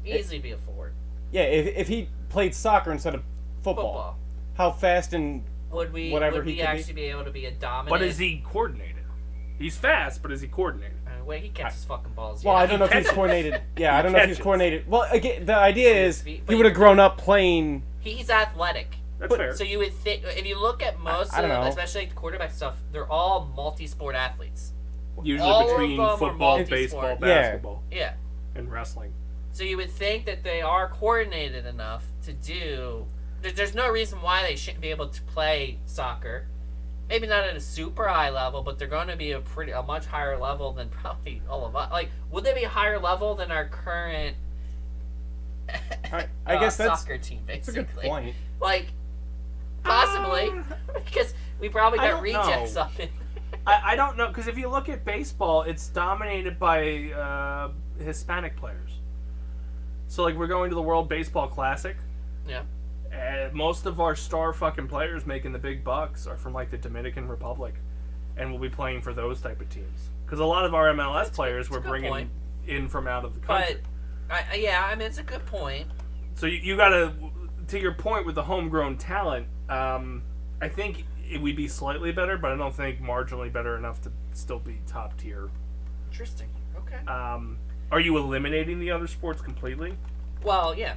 easily be a forward. Yeah, if he played soccer instead of football, how fast and would we actually be able to be a dominant? But is he coordinated? He's fast, but is he coordinated? Wait, he catches fucking balls. Well, I don't know if he's coordinated. Yeah, I don't know if he's coordinated. Well, again, the idea is he would have grown up playing. He's athletic. That's fair. So you would think, if you look at most of them, especially quarterback stuff, they're all multi-sport athletes. Usually all between football, baseball, basketball, and wrestling. So you would think that they are coordinated enough to do. There's no reason why they shouldn't be able to play soccer. Maybe not at a super high level, but they're going to be a much higher level than probably all of us. Like, would they be a higher level than our current I guess that's soccer team? Basically, that's a good point. Like, possibly, because we probably got rejects up in. I don't know, because if you look at baseball, it's dominated by Hispanic players. So, like, we're going to the World Baseball Classic. Yeah. Most of our star fucking players making the big bucks are from like the Dominican Republic, and we'll be playing for those type of teams. Because a lot of our MLS players we're bringing in from out of the country. But I mean, it's a good point. So you gotta, to your point with the homegrown talent, I think we'd be slightly better, but I don't think marginally better enough to still be top tier. Interesting. Okay. Are you eliminating the other sports completely? Well, yeah.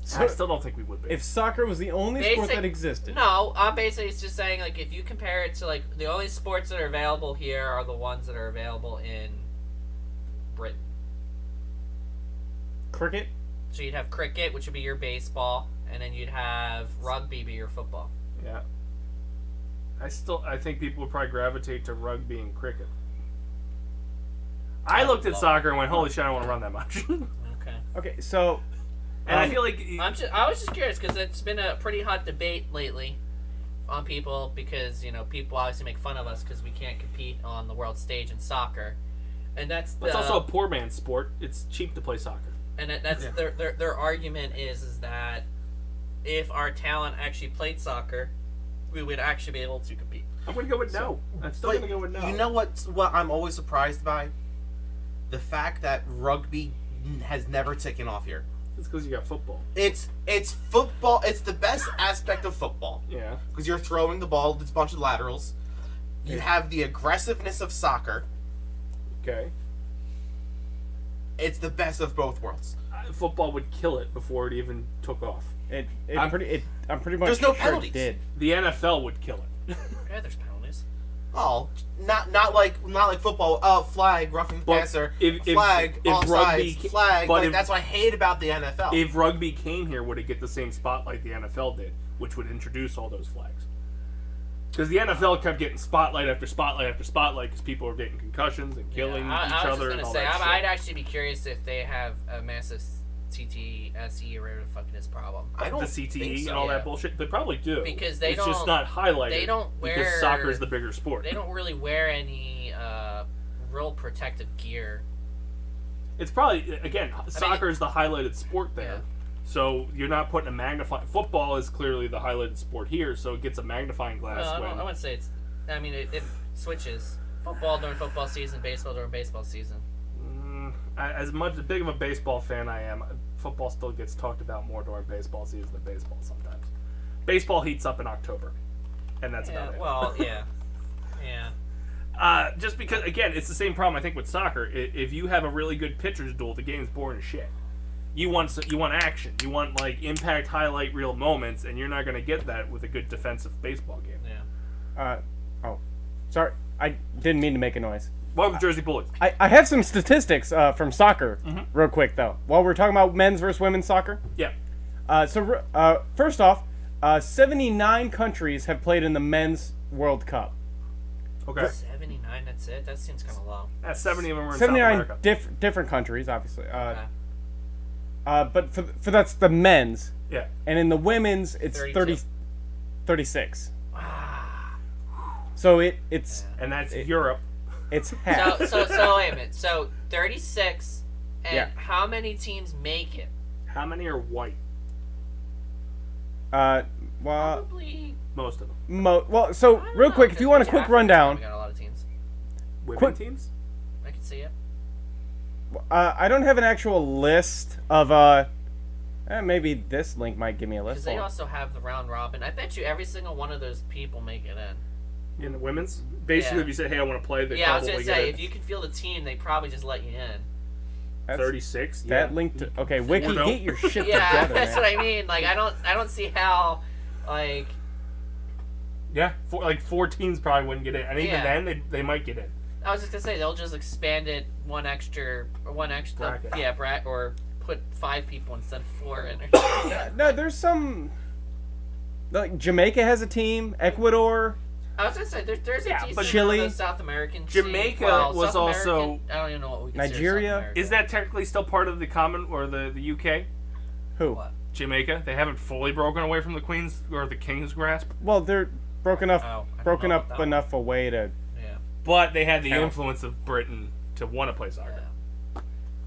So, I still don't think we would be. If soccer was the only sport that existed. No, basically it's just saying, like, if you compare it to, like, the only sports that are available here are the ones that are available in Britain. Cricket? So you'd have cricket, which would be your baseball, and then you'd have rugby be your football. Yeah. I think people would probably gravitate to rugby and cricket. I looked at soccer and went, holy shit, I don't want to run that much. Okay, so... And I feel like I was just curious because it's been a pretty hot debate lately on people because people obviously make fun of us because we can't compete on the world stage in soccer, and it's also a poor man's sport. It's cheap to play soccer, and that's their argument is that if our talent actually played soccer, we would actually be able to compete. I'm gonna go with no. I'm still gonna go with no. You know what I'm always surprised by? The fact that rugby has never taken off here. It's because you got football. It's football. It's the best aspect of football. Yeah. Because you're throwing the ball. It's a bunch of laterals. You have the aggressiveness of soccer. Okay. It's the best of both worlds. Football would kill it before it even took off. I'm pretty much there's no sure penalties. It did. The NFL would kill it. Yeah, there's penalties. Oh, not like football. Flag, roughing the passer. Flag, offsides, flag. But that's what I hate about the NFL. If rugby came here, would it get the same spotlight the NFL did, which would introduce all those flags? Because the NFL kept getting spotlight after spotlight after spotlight because people were getting concussions and killing each other and all that shit. I'd actually be curious if they have a massive CTE or whatever the fuck is problem. I don't the CTE think so. and all that bullshit. They probably do because it's just not highlighted. They don't wear because soccer's the bigger sport. They don't really wear any real protective gear. It's probably soccer is the highlighted sport there, Yeah. so you're not putting a magnifying. Football is clearly the highlighted sport here, so it gets a magnifying glass. I wouldn't say it's. I mean, it switches. Football during football season, baseball during baseball season. As big of a baseball fan I am, football still gets talked about more during baseball season than baseball sometimes. Baseball heats up in October, and that's about it. Well, yeah. Just because, again, it's the same problem I think with soccer. If you have a really good pitcher's duel, the game's boring as shit. You want action. You want like impact, highlight reel moments, and you're not going to get that with a good defensive baseball game. Yeah. Sorry, I didn't mean to make a noise. Welcome to Jersey Bullets. I have some statistics from soccer, real quick though. While we're talking about men's versus women's soccer. Yeah. First off, 79 countries have played in the men's World Cup. Okay. 79. That's it. That seems kind of low. 70 of them were in 79 South America. different countries, obviously. Okay. But for that's the men's. Yeah. And in the women's, it's 36. Ah. So it's And that's Europe. It's half. So wait a minute. So 36, And how many teams make it? How many are white? Well, Probably. Most of them. well, so I don't real know, quick, if you want a because quick Africa's rundown, probably got a lot of teams. Women Quick- teams? I can see it. I don't have an actual list of maybe this link might give me a Because list. they Hold on. also have the round robin. I bet you every single one of those people make it in. In the women's? Basically, Yeah. if you say, hey, I want to play, they Yeah, I was probably gonna say get if you can field a team, they probably just let you in. That's- 36. That yeah. link to okay, Wiki, Or no. get your shit Yeah, together, that's man. what I mean. Like I don't see how, like Yeah, four teams probably wouldn't get in. And even Yeah. then, they might get in. I was just gonna say they'll just expand it one extra Bracket. or put 5 people instead of 4 in. No, there's some like Jamaica has a team, Ecuador. I was gonna say there's a Yeah, decent but Chile- amount of South American. Jamaica well, was South also- American, I don't even know what we consider Nigeria? South America. Is that technically still part of the common or the UK? Who? What? Jamaica? They haven't fully broken away from the Queen's or the King's grasp, Well, they're broken up Oh, I don't broken know up about that enough away to Yeah. but they had the Count. influence of Britain to want to play soccer.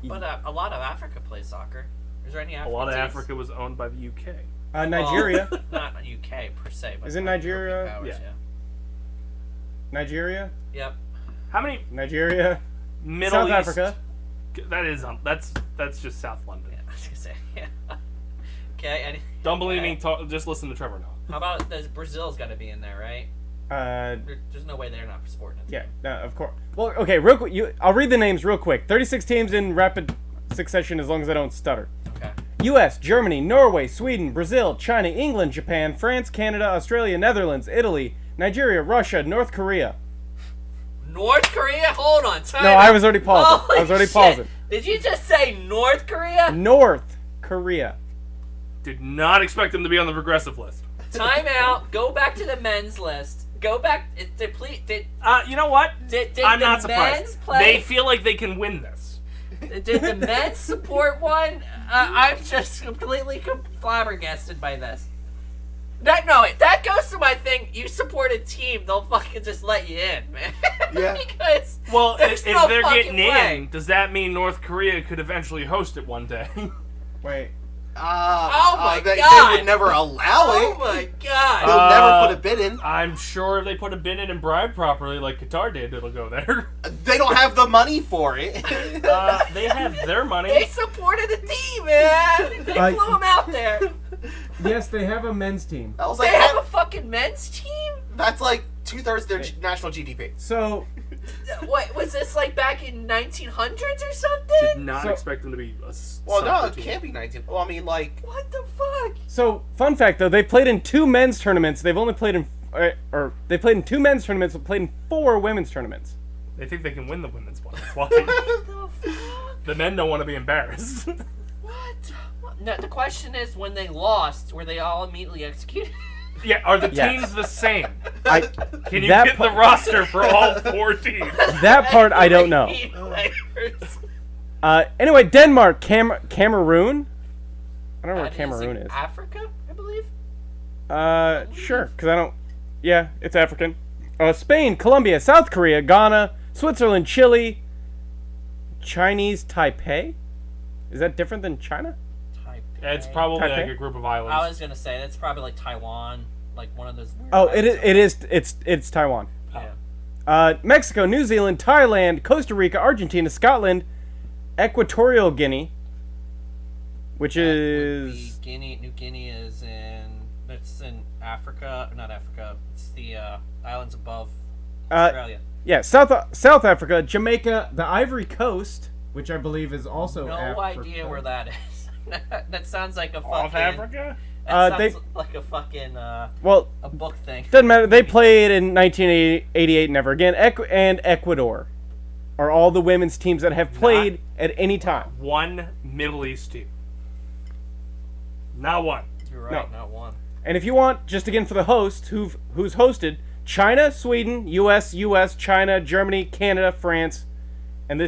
But a lot of Africa plays soccer. Is there any A African lot of teams? Africa was owned by the UK. Nigeria. Well, not UK per se, but Is it like Nigeria? European powers, Yeah. Nigeria, Yep. How many Nigeria, Middle South East? Africa. That is that's just South London. Yeah, I was gonna say. Yeah. Okay. And Don't believe me? Just listen to Trevor now. how about Brazil's got to be in there, right? There's no way they're not sporting it. Yeah, no, of course. Well, okay, real quick. I'll read the names real quick. 36 teams in rapid succession, as long as I don't stutter. Okay. U.S., Germany, Norway, Sweden, Brazil, China, England, Japan, France, Canada, Australia, Netherlands, Italy, Nigeria, Russia, North Korea. North Korea? Hold on. Time No, out. I was already pausing. Holy I was already shit. pausing. Did you just say North Korea? North Korea. Did not expect them to be on the progressive list. Time out. Go back to the men's list. Go back. Did You know what? I'm the not surprised. men's play? They feel like they can win this. Did the men support one? I'm just completely flabbergasted by this. That goes to my thing. You support a team, they'll fucking just let you in, man. Yeah. Because Well, there's if no they're fucking getting way. in, does that mean North Korea could eventually host it one day? Wait. Oh my They God. would never allow Oh it. my god! They'll never put a bid in. I'm sure if they put a bid in and bribe properly, like Qatar did, it'll go there. They don't have the money for it. They have their They money. supported the team, man. They I- flew them out there. Yes, they have a men's team. I was They like, have a fucking men's team. that's like 2/3 their national GDP. So, What was this like back in 1900s or Did something? not So- expect them to be a Well, no, soccer it team. can't be 19. Well, I mean, like, What the fuck? fun fact though, they played in 2 men's tournaments. They've only played in, or they played in 2 men's tournaments, but played in 4 women's tournaments. They think they can win the women's one. That's why. What the fuck? The men don't want to be embarrassed. What? No, the question is, when they lost, were they all immediately executed? Yeah, are the Yes. teams the same? I Can you That get the part- roster for all 4 teams? that part I don't know. Anyway, Denmark, Cameroon. I don't know where Cameroon is. Africa, I believe. Sure, because I don't. Yeah, it's African. Spain, Colombia, South Korea, Ghana, Switzerland, Chile, Chinese Taipei. Is that different than China? It's probably Taipei? like a group of islands. I was gonna say that's probably like Taiwan, like one of those. Weird Oh, islands. it's Taiwan. Yeah. Mexico, New Zealand, Thailand, Costa Rica, Argentina, Scotland, Equatorial Guinea, which Would is be New Guinea is in. It's in Africa, not Africa. It's the islands above Australia. yeah, South Africa, Jamaica, the Ivory Coast, which I believe is also No Africa. idea where that is. That sounds like a fucking. Off Africa? That they- sounds like a fucking Well, a book thing. doesn't matter. They played in 1988 never again. And Ecuador are all the women's teams that have played at any time. One Middle East team. Not one. You're right, No. not one. And if you want, just again for the host, who's hosted, China, Sweden, U.S., China, Germany, Canada, France, and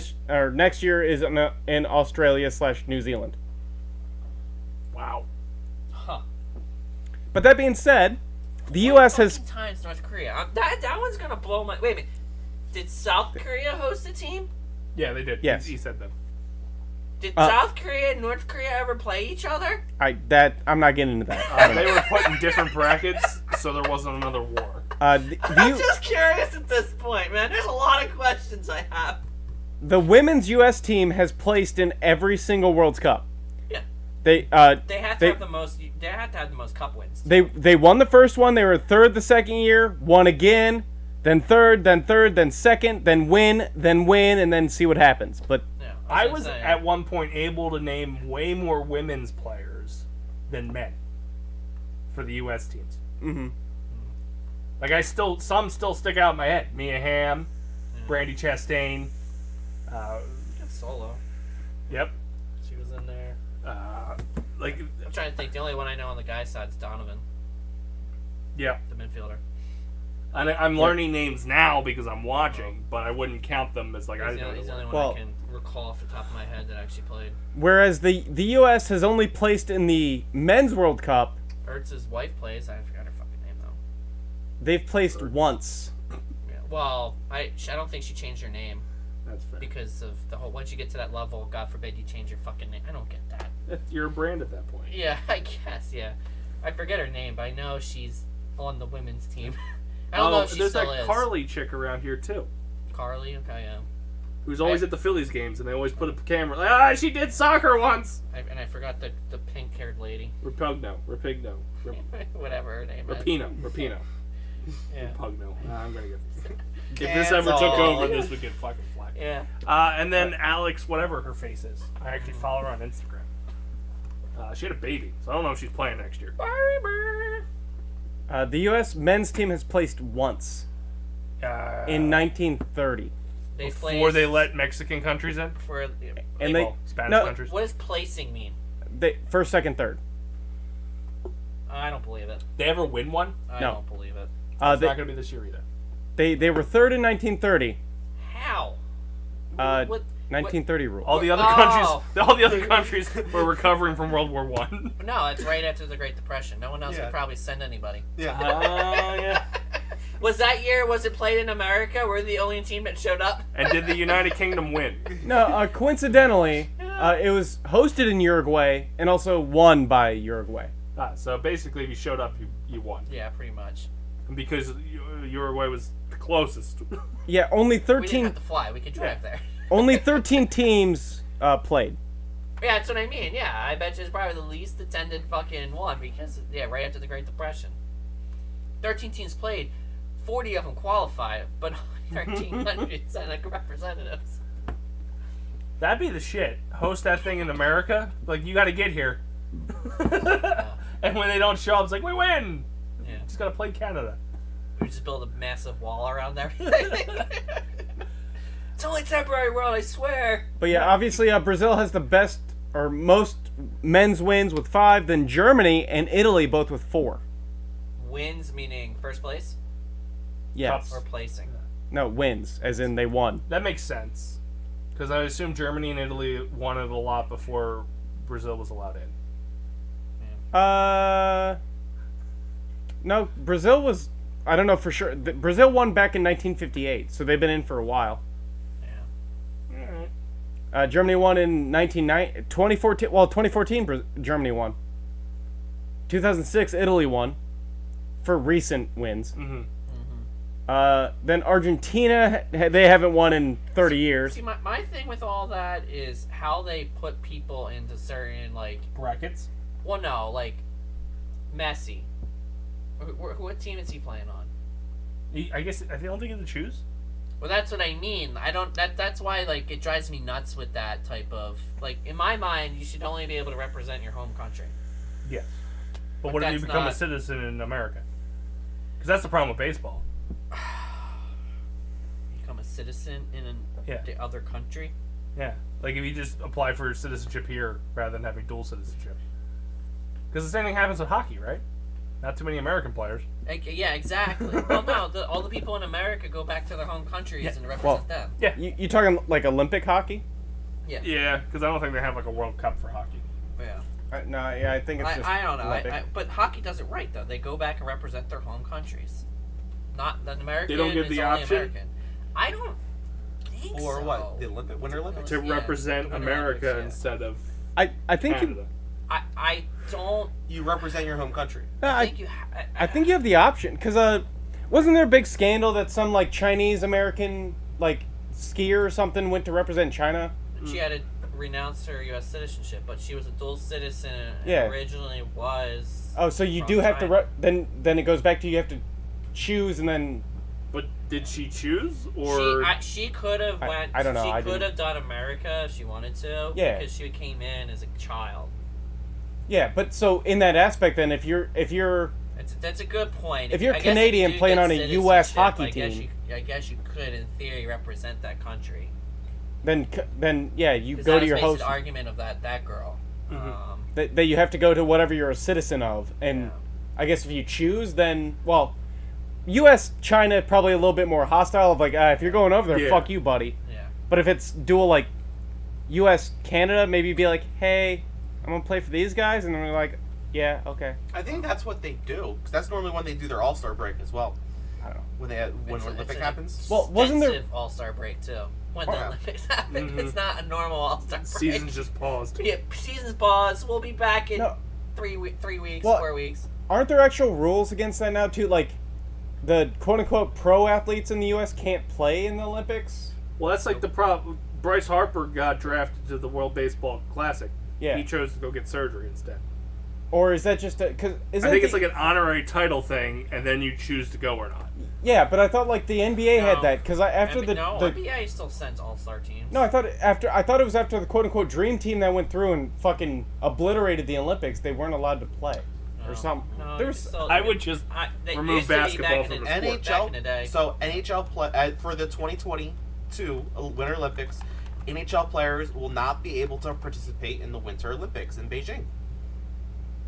next year is in Australia/New Zealand. Wow. Huh. But that being said, the U.S. has Fucking times North Korea. That one's gonna blow my. Wait a minute. Did South Korea host a team? Yeah, they did. Yes. He said them. Did South Korea and North Korea ever play each other? I'm not getting into that. They were put in different brackets, so there wasn't another war. I'm just curious at this point, man. There's a lot of questions I have. The women's U.S. team has placed in every single World Cup. Yeah. They have to have the most. They have to have the most cup wins. They won the first one. They were third the second year. Won again. Then third. Then second. Then win. And then see what happens. But Yeah, I was at one point able to name way more women's players than men for the U.S. teams. mm-hmm. Like some still stick out in my head. Mia Hamm, Brandi Chastain. Solo. Yep. She was in there. I'm trying to think. The only one I know on the guy's side is Donovan. Yeah. The midfielder. I'm learning names now because I'm watching, but I wouldn't count them as like He's the only one I can recall off the top of my head that actually played. Whereas the U.S. has only placed in the men's World Cup. Ertz's wife plays. I forgot her fucking name though. They've placed once. Yeah. Well, I don't think she changed her name. That's fair. Because of the whole. Once you get to that level, God forbid you change your fucking name. I don't get that. You're a brand at that point. Yeah, I guess. Yeah, I forget her name, but I know she's on the women's team. I don't know if she there's still that is. Carly chick around here too. Carly, okay, yeah. Who's always at the Phillies games, and they always put up a camera. Like, she did soccer once. And I forgot the pink-haired lady. Rapigno. Whatever her name is. Rapino. Yeah. Rapigno. I'm gonna get this. If this ever took over, this would get fucking flagged. Yeah. And then Alex, whatever her face is. I actually follow her on Instagram. She had a baby, so I don't know if she's playing next year. The U.S. men's team has placed once in 1930. Before they let Mexican countries in? Spanish countries. What does placing mean? First, second, third. I don't believe it. They ever win one? I don't believe it. It's not going to be this year either. They were third in 1930. How? 1930 rule. All the other countries were recovering from World War One. No, it's right after the Great Depression. No one else could probably send anybody. Yeah. Yeah. Was that year? Was it played in America? We're the only team that showed up. And did the United Kingdom win? No, coincidentally, it was hosted in Uruguay and also won by Uruguay. So basically, if you showed up, you won. Yeah, pretty much. Because Uruguay was the closest. Yeah, only 13. We didn't have to fly. We could drive there. Only 13 teams played. Yeah, that's what I mean. Yeah, I bet you it's probably the least attended fucking one because, right after the Great Depression. 13 teams played, 40 of them qualified, but 1,300 representatives. That'd be the shit. Host that thing in America. Like, you gotta get here. And when they don't show up, it's like, we win! Yeah. Just gotta play Canada. We just build a massive wall around everything. It's only temporary world, I swear. But yeah, obviously Brazil has the best or most men's wins with 5, then Germany and Italy both with 4. Wins meaning first place? Yes. Or placing? No, wins, as in they won. That makes sense. Because I assume Germany and Italy won it a lot before Brazil was allowed in. No, Brazil was, I don't know for sure. Brazil won back in 1958, so they've been in for a while. Germany won in 2014. Well, 2014, Germany won. 2006, Italy won for recent wins. Mm-hmm. Then Argentina, they haven't won in 30 years. See, my thing with all that is how they put people into certain, like... Brackets? Well, no, like, Messi. What team is he playing on? I guess, I don't think you have to choose. Well, that's what I mean. That's why, like, it drives me nuts with that type of... Like, in my mind, you should only be able to represent your home country. Yes. But what if you become a citizen in America? Because that's the problem with baseball. Become a citizen in the other country? Yeah. Like, if you just apply for citizenship here rather than having dual citizenship. Because the same thing happens with hockey, right? Not too many American players. Yeah, exactly. Well, no, all the people in America go back to their home countries and represent them. Yeah. You talking like Olympic hockey? Yeah. Yeah, because I don't think they have like a World Cup for hockey. Yeah. I think it's just I don't know. Olympic. But hockey does it right, though. They go back and represent their home countries. Not an American. They don't give is the only option? American. I don't... think For so. what? The Winter Olympics? To Yeah, represent the Winter America Olympics, instead of I think Canada. I don't. You represent your home country. I think you. I think you have the option because wasn't there a big scandal that some like Chinese American like skier or something went to represent China? She had to renounce her U.S. citizenship, but she was a dual citizen and Yeah. originally was. Oh, so you from do have China. to then it goes back to you have to choose and then But did she choose or? She could have went. I don't know, She I could didn't- have done America if she wanted to. Yeah. Because she came in as a child. yeah. But so in that aspect, then if you're That's a good point. If you're I guess Canadian you do playing get on a US citizenship, hockey team, I guess you could, in theory, represent that country. then yeah, you 'Cause go that to was your basically host the argument of that girl. that you have to go to whatever you're a citizen of, and Yeah. I guess if you choose, then well, U.S. China probably a little bit more hostile. Of like, if you're going over there, Yeah. fuck you, buddy. Yeah. But if it's dual like U.S. Canada, maybe be like, hey, I'm gonna play for these guys, and then we're like, yeah, okay. I think that's what they do. 'Cause that's normally when they do their All-Star break as well. I don't know. When It's Olympic an happens. Well, wasn't there- extensive All-Star break too? When Oh, the yeah. Olympics happen, Mhm. it's not a normal All-Star break. Season's just paused. Yeah, season's paused. We'll be back in No. 3 weeks, Well, 4 weeks. Aren't there actual rules against that now too? Like, the quote unquote pro athletes in the U.S. can't play in the Olympics. Well, that's like the problem. Bryce Harper got drafted to the World Baseball Classic. Yeah. He chose to go get surgery instead. Or is that just because I think it's like an honorary title thing, and then you choose to go or not. yeah, but I thought like the NBA had No. that because after the NBA still sends All-Star teams. no, I thought it was after the quote unquote dream team that went through and fucking obliterated the Olympics. They weren't allowed to play or something. No, There you was still- I would just they remove used to be basketball back from in the sport. NHL. Back in the day. So NHL for the 2022 Winter Olympics, NHL players will not be able to participate in the Winter Olympics in Beijing.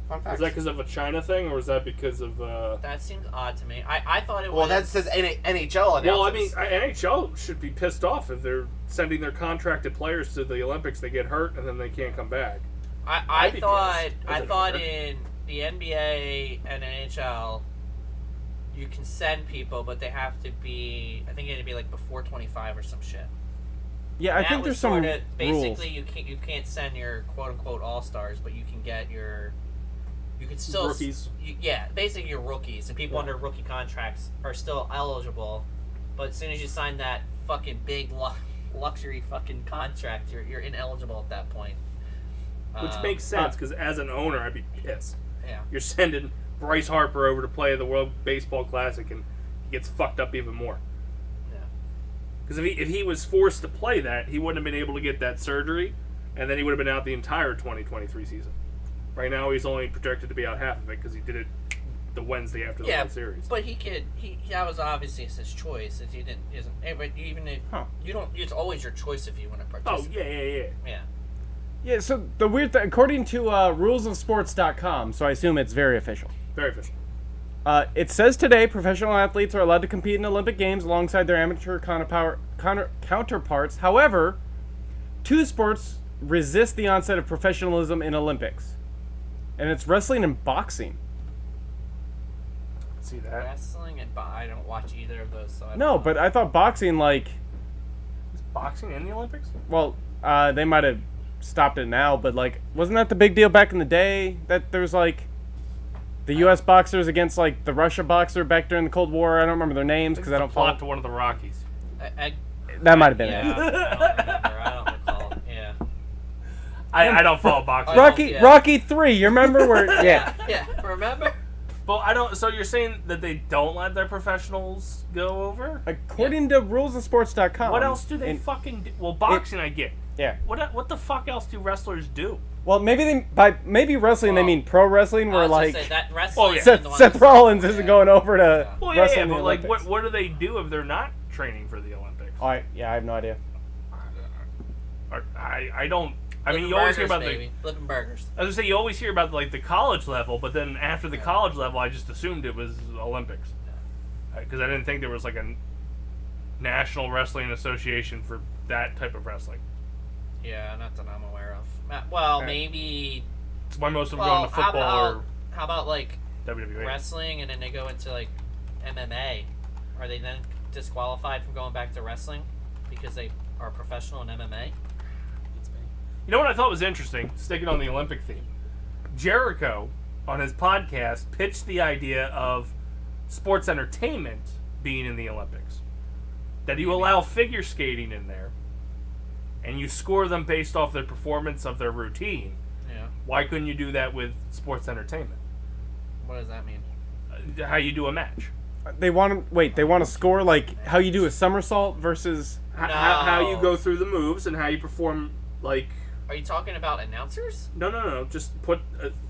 Fun fact. Is that because of a China thing, or is that because of? That seems odd to me. I thought it Well, was. that says NHL announces. Well, I mean, NHL should be pissed off if they're sending their contracted players to the Olympics. They get hurt and then they can't come back. I I'd be thought pissed as I an thought owner. in the NBA and NHL, you can send people, but they have to be. I think it had to be like before 25 or some shit. yeah, I That think was there's some sorta- basically rules. you can't send your quote unquote all stars, but you can get your. You can still Rookies. Yeah, basically your rookies and people Yeah. under rookie contracts are still eligible, but as soon as you sign that fucking big luxury fucking contract, you're ineligible at that point. Which makes sense because as an owner, I'd be pissed. Yeah. You're sending Bryce Harper over to play the World Baseball Classic, and he gets fucked up even more. Yeah. Because if he was forced to play that, he wouldn't have been able to get that surgery, and then he would have been out the entire 2023 season. Right now, he's only projected to be out half of it because he did it the Wednesday after the World Series. But he that was obviously his choice. If he isn't, but even if you don't, it's always your choice if you want to Oh, participate. yeah. Yeah. Yeah, so the weird thing, according to rulesofsports.com, so I assume it's very official. Very official. It says today professional athletes are allowed to compete in Olympic Games alongside their amateur counterparts. However, two sports resist the onset of professionalism in Olympics, and it's wrestling and boxing. See that? Wrestling and I don't watch either of those. So I don't No, know. but I thought boxing, like, Is boxing in the Olympics? well, they might have stopped it now, but like, wasn't that the big deal back in the day that there's like the U.S. boxers against like the Russia boxer back during the Cold War? I don't remember their names because I don't plot follow. to one of the Rockies. That might have been Yeah, it. I don't remember. I don't recall. Yeah. I don't follow boxing. Rocky 3. You remember where? Yeah. Yeah. Remember? But I don't. So you're saying that they don't let their professionals go over? According to rulesofsports.com. What else do they and- fucking do? Well, boxing I get. Yeah. What the fuck else do wrestlers do? Well, maybe maybe wrestling they Well, mean pro wrestling, I where was gonna like say that wrestling. Oh, yeah. Seth Rollins isn't going over to Well, yeah, wrestle in the but like, Olympics. what do they do if they're not training for the Olympics? I have no idea. I don't. I mean, you always hear about the. flipping burgers. I was gonna say you always hear about like the college level, but then after the college level, I just assumed it was Olympics because I didn't think there was like a national wrestling association for that type of wrestling. Yeah, not that I'm aware of. Well, Okay. maybe. It's why most of them Well, go into football how about like or WWE. wrestling and then they go into like MMA? Are they then disqualified from going back to wrestling because they are professional in MMA. You know what I thought was interesting? Sticking on the Olympic theme. Jericho, on his podcast, pitched the idea of sports entertainment being in the Olympics. That you allow figure skating in there, and you score them based off their performance of their routine. Yeah. Why couldn't you do that with sports entertainment? What does that mean? How you do a match. They want to score like how you do a somersault versus How you go through the moves and how you perform, like... Are you talking about announcers? No. Just put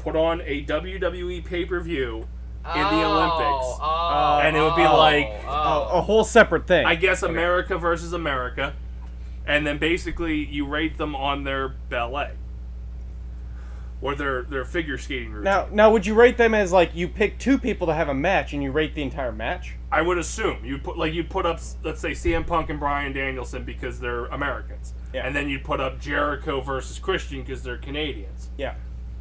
on a WWE pay-per-view in the Olympics. And it would be a whole separate thing. I guess America versus America. And then basically you rate them on their ballet. Or their figure skating routine. Now, would you rate them as like you pick two people to have a match and you rate the entire match? I would assume you'd put up, let's say, CM Punk and Bryan Danielson because they're Americans, and then you'd put up Jericho versus Christian because they're Canadians. Yeah.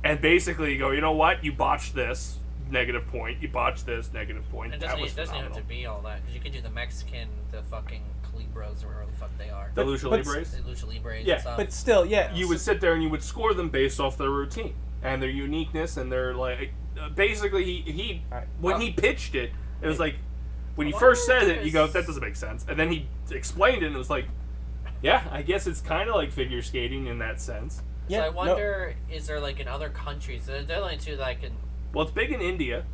And basically you go, you know what? You botched this, negative point. You botched this, negative point. It doesn't even have to be all that, because you can do the Mexican, the fucking Calibros or whatever the fuck they are. The Lucha Libres? The Lucha Libres Yeah, and stuff. But still, yeah. You would sit there and you would score them based off their routine and their uniqueness and their, like, basically when he pitched it, it was like, when he first said it, you go, that doesn't make sense. And then he explained it and it was like, yeah, I guess it's kind of like figure skating in that sense. Yeah, so I wonder, is there like in other countries? They're only two that I can. Well, it's big in India.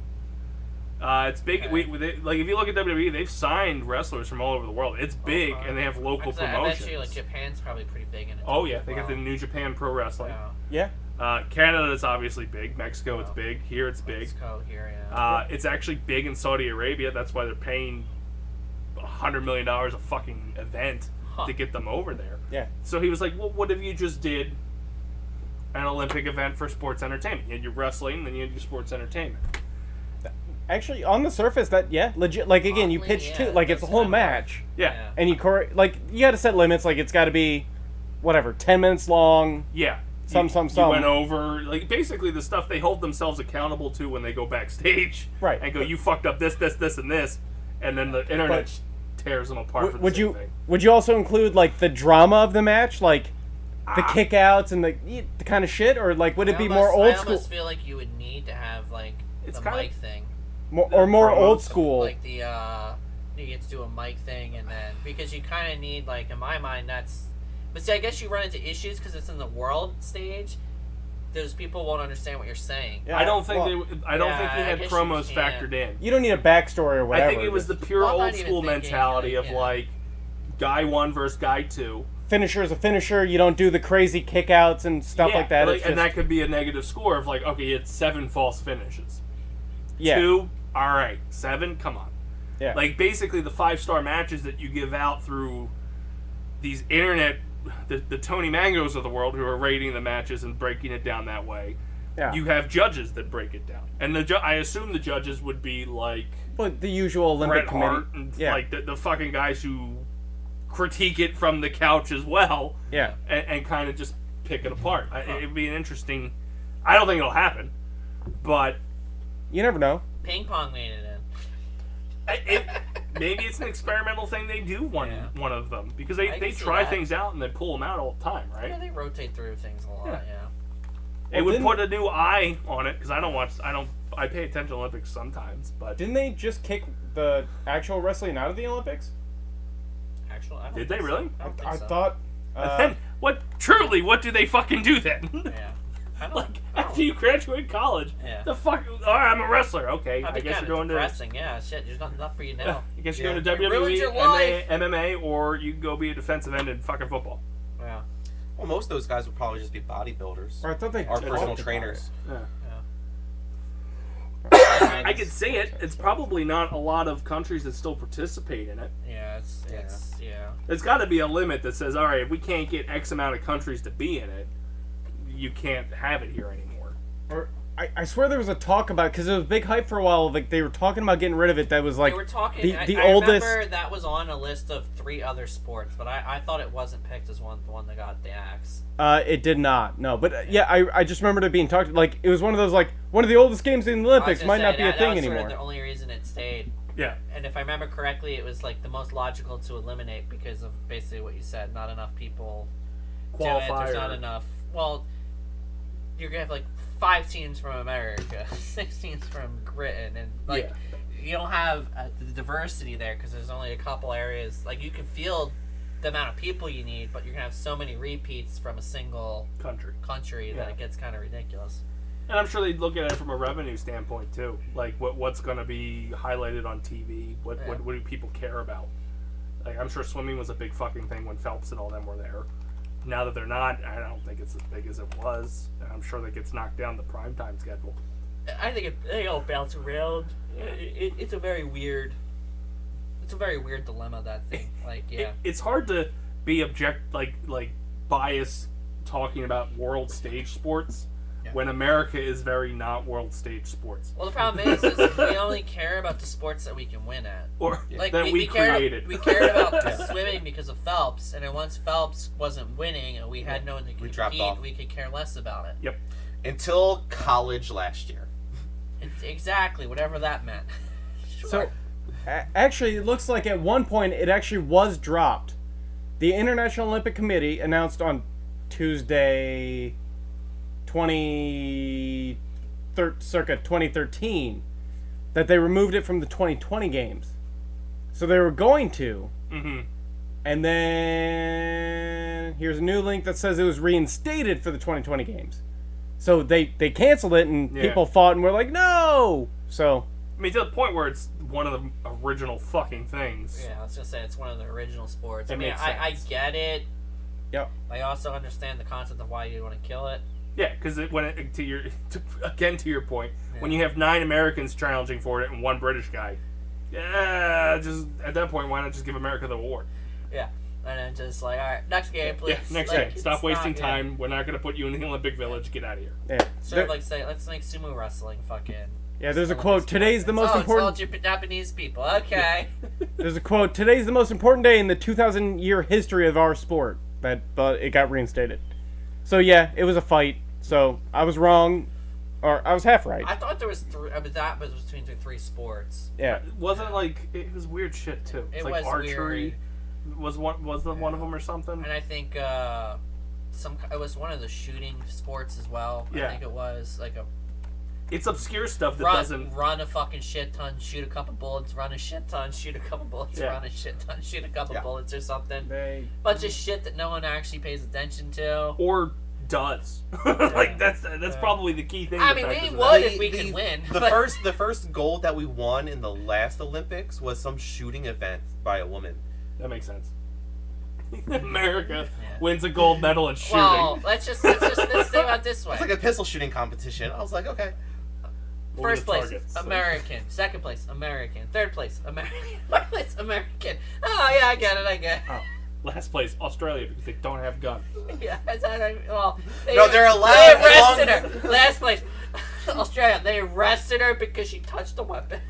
It's big. Okay. Like if you look at WWE, they've signed wrestlers from all over the world. It's big, and they have local promotions. I bet you, like Japan's probably pretty big in it. Oh yeah, they got the New Japan Pro Wrestling. Yeah. Canada is obviously big. Mexico, it's big. Here, it's big. Mexico, here, yeah. It's actually big in Saudi Arabia. That's why they're paying $100 million a fucking event to get them over there. Yeah. So he was like, well, what if you just did an Olympic event for sports entertainment? You had your wrestling, then you had your sports entertainment. Actually, on the surface, legit. Like again, you pitch two, like it's a whole match. Yeah. And you you got to set limits. Like it's got to be, whatever, 10 minutes long. Yeah. You went over, like, basically the stuff they hold themselves accountable to when they go backstage. Right. And go, you fucked up this, and this. And then the internet tears them apart for the same thing. Would you also include, like, the drama of the match? Like, the kickouts and the kind of shit? Or, like, would it be more old school? I almost feel like you would need to have, like, the mic thing. More old school. Like, you get to do a mic thing, and then, because you kind of need, like, in my mind, that's... But see, I guess you run into issues because it's in the world stage. Those people won't understand what you're saying. Yeah, I don't think he had promos factored in. You don't need a backstory or whatever. I think it was the pure old school mentality of like guy 1 versus guy 2. Finisher is a finisher. You don't do the crazy kickouts and stuff like that. And that could be a negative score of like, okay, it's 7 false finishes. Yeah. 2, all right. 7, come on. Yeah. Like basically the 5-star matches that you give out through these internet. The Tony Mangos of the world who are rating the matches and breaking it down that way. Yeah. You have judges that break it down. And I assume the judges would be like... But the usual Olympic Bret Hart and like the fucking guys who critique it from the couch as well. Yeah. And kind of just pick it apart. It would be an interesting... I don't think it'll happen. But... You never know. Ping pong made it in. Maybe it's an experimental thing they do one of them because they try things out and they pull them out all the time, right? Yeah, they rotate through things a lot. Yeah. They would put a new eye on it because I pay attention to Olympics sometimes, but didn't they just kick the actual wrestling out of the Olympics? Did they really? I thought. Then what? Truly, what do they fucking do then? Yeah. After you graduate college, the fuck? All right, I'm a wrestler. Okay, I guess you're going depressing. Yeah, shit. There's not enough for you now. I guess you're going to WWE, MMA, or you can go be a defensive end in fucking football. Yeah. Well, most of those guys would probably just be bodybuilders. Or I thought they are personal trainers. Yeah. I could see it. It's probably not a lot of countries that still participate in it. Yeah, There's got to be a limit that says, all right, if we can't get X amount of countries to be in it, you can't have it here anymore. Or I swear there was a talk about, because it was big hype for a while. Like they were talking about getting rid of it. That was like they were talking. The I oldest. Remember that was on a list of 3 other sports, but I thought it wasn't picked as the one that got the axe. It did not. No, but I just remembered it being talked. Like it was one of those like one of the oldest games in the Olympics might not be a thing anymore. The only reason it stayed. Yeah. And if I remember correctly, it was like the most logical to eliminate because of basically what you said. Not enough people Qualifier. do it. There's not enough. Well, you're gonna have like 5 teams from America, 6 teams from Britain, and like you don't have the diversity there because there's only a couple areas. Like you can field the amount of people you need, but you're gonna have so many repeats from a single country that it gets kind of ridiculous. And I'm sure they'd look at it from a revenue standpoint too. Like what's going to be highlighted on TV? What do people care about? Like I'm sure swimming was a big fucking thing when Phelps and all them were there. Now that they're not, I don't think it's as big as it was. And I'm sure that gets knocked down the primetime schedule. I think they all bounce around. It's a very weird. It's a very weird dilemma, that thing. Like it's hard to be like biased talking about world stage sports. When America is very not world stage sports. Well, the problem is we only care about the sports that we can win at. Or like that we created. We cared about swimming because of Phelps, and then once Phelps wasn't winning and we had no one to compete, we could care less about it. Yep. Until college last year. Exactly, whatever that meant. Sure. So, actually, it looks like at one point it actually was dropped. The International Olympic Committee announced on Tuesday... circa 2013 that they removed it from the 2020 games. So they were going to. Mm-hmm. And then here's a new link that says it was reinstated for the 2020 games. So they canceled it and people fought and were like, no! So... I mean, to the point where it's one of the original fucking things. Yeah, I was going to say, it's one of the original sports. Makes sense. I get it. Yep. I also understand the concept of why you want to kill it. Yeah, because to your point, when you have 9 Americans challenging for it and 1 British guy, just at that point, why not just give America the award? Yeah, and then just like, all right, next game, please. Yeah, next game. Stop wasting time. We're not gonna put you in the Olympic Village. Get out of here. Yeah. Sort of like say, let's make sumo wrestling fucking. Yeah, there's a quote. Today's the most important. It's all Japanese people. Okay. There's a quote. Today's the most important day in the 2,000-year history of our sport. But it got reinstated. So yeah, it was a fight. So I was wrong, or I was half right. I thought there was 3. I mean, that was between the 3 sports. Yeah. Wasn't it was weird shit too. It's like was archery. Weird. Was the one of them or something? And I think it was one of the shooting sports as well. Yeah. I think it was like a. It's obscure stuff that doesn't run a fucking shit ton, shoot a couple bullets, run a shit ton, shoot a couple bullets, run a shit ton, shoot a couple bullets or something. Bunch of shit that no one actually pays attention to. Or does. Like that's probably the key thing. I mean, we would if we could win. The first gold that we won in the last Olympics was some shooting event by a woman. That makes sense. America wins a gold medal in shooting. Well, let's think about it this way. It's like a pistol shooting competition. I was like, okay. First place, American. Second place, American. Third place, American. Fourth place, American. Oh, yeah, I get it. Oh. Last place, Australia, because they don't have guns. Yeah, they're allowed. They arrested her. Last place, Australia. They arrested her because she touched a weapon.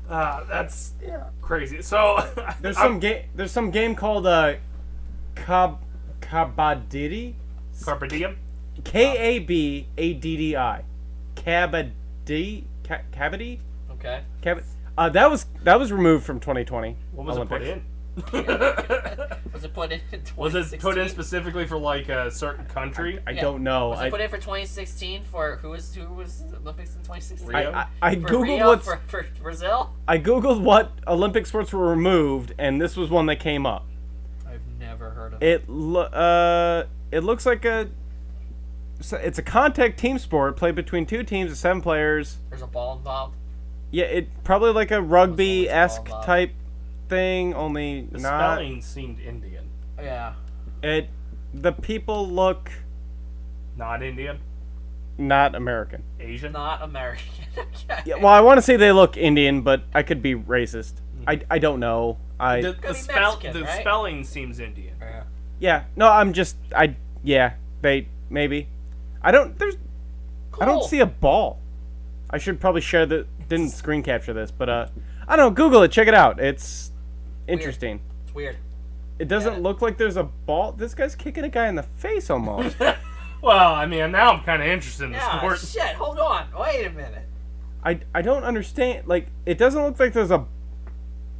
That's crazy. So there's some game called Kabaddi. Carpe Diem. Kabaddi. Kabaddi. Okay. That was removed from 2020. What was Olympics. it put in? Was it put in 2016? Was it put in specifically for like a certain country? I don't know. Was it put in for 2016 for who was the Olympics in 2016? I googled for Brazil. I googled what Olympic sports were removed, and this was one that came up. I've never heard of it. It looks like it's a contact team sport played between 2 teams of 7 players. There's a ball involved. Yeah, it probably like a rugby-esque type thing, only the not. Spelling seemed Indian. Yeah. The people look not Indian, not American. Asian, not American. Okay. Yeah, well, I want to say they look Indian, but I could be racist. I don't know. The spelling seems Indian. Yeah. No, I'm just they maybe. I don't see a ball. I should probably didn't screen capture this, but I don't know, Google it, check it out. It's interesting. It's weird. It doesn't look like there's a ball. This guy's kicking a guy in the face almost. Well, I mean, now I'm kind of interested in the sport. Shit, hold on. Wait a minute. I don't understand. Like, it doesn't look like there's a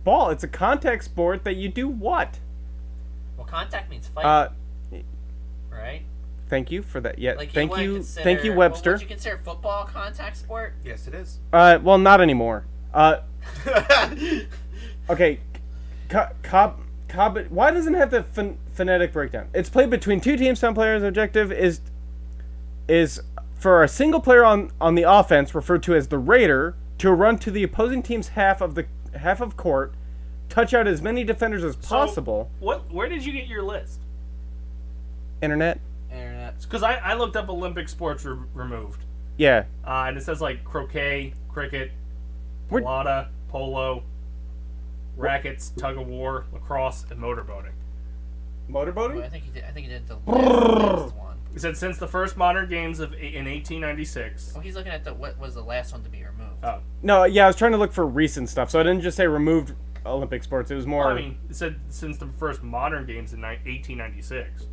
ball. It's a contact sport that you do what? Well, contact means fight. Right? Thank you for that. Yeah, Like thank wouldn't you, consider- thank you, Webster. Would you consider football a contact sport? Yes, it is. Well, not anymore. Okay, why doesn't it have the phonetic breakdown? It's played between two teams. Some players' objective is for a single player on the offense, referred to as the Raider, to run to the opposing team's half of court, touch out as many defenders as possible. Where did you get your list? Internet. Because I looked up Olympic sports removed. Yeah. And it says like croquet, cricket, pelota, polo, rackets, tug of war, lacrosse, and motorboating. Motorboating? Well, I think he did the last one. It said since the first modern games in 1896. Well, he's looking at what was the last one to be removed. Oh. No, yeah, I was trying to look for recent stuff, so I didn't just say removed Olympic sports. It was more. Well, I mean, it said since the first modern games in 1896,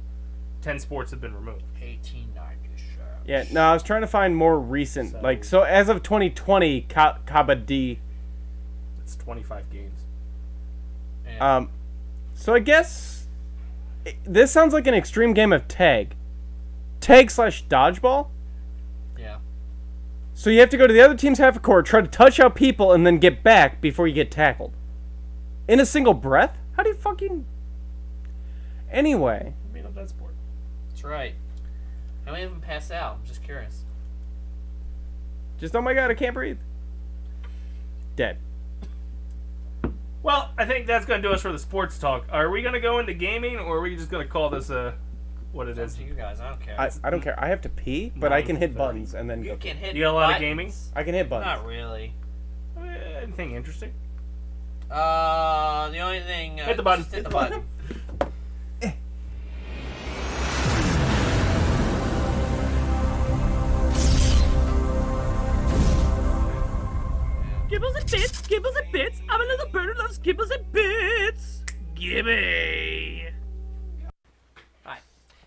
10 sports have been removed. 1896. Yeah, no, I was trying to find more recent. So as of 2020, Kabaddi. It's 25 games. Yeah. So I guess this sounds like an extreme game of tag. Tag/dodgeball? Yeah. So you have to go to the other team's half a court, try to touch out people, and then get back before you get tackled. In a single breath? How do you fucking... Anyway. I made up that sport. That's right. How many of them pass out? I'm just curious. Just, oh my god, I can't breathe. Dead. Well, I think that's going to do us for the sports talk. Are we going to go into gaming, or are we just going to call this what it It's is? up to you guys. I don't care. I don't care. I have to pee, but I can hit buttons and then you go. can hit. You got a lot of buttons. gaming? I can hit buttons. Not really. Anything interesting? The only thing. Hit the button. Just hit the button. Gibbles and bits, gibbles and bits. I'm a little bird who loves gibbles and bits. Gibby. Hi.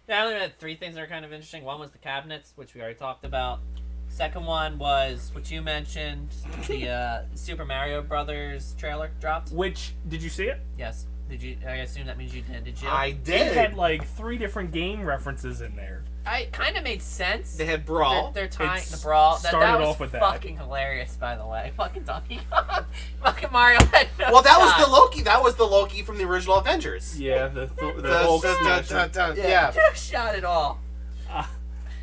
Yeah, I only had three things that are kind of interesting. One was the cabinets, which we already talked about. Second one was what you mentioned, the Super Mario Brothers trailer dropped. Which, did you see it? Yes. Did you? I assume that means you did. Did you? I It did. had like 3 different game references in there. I kind of made sense. They had Brawl. They're tying It the brawl. That started was off with that. fucking hilarious, by the way. Fucking Donkey Kong. Fucking Mario had no Well, that was shot. the Loki. That was the Loki from the original Avengers. Yeah, the The- Hulk the- smash. Yeah. No shot at all.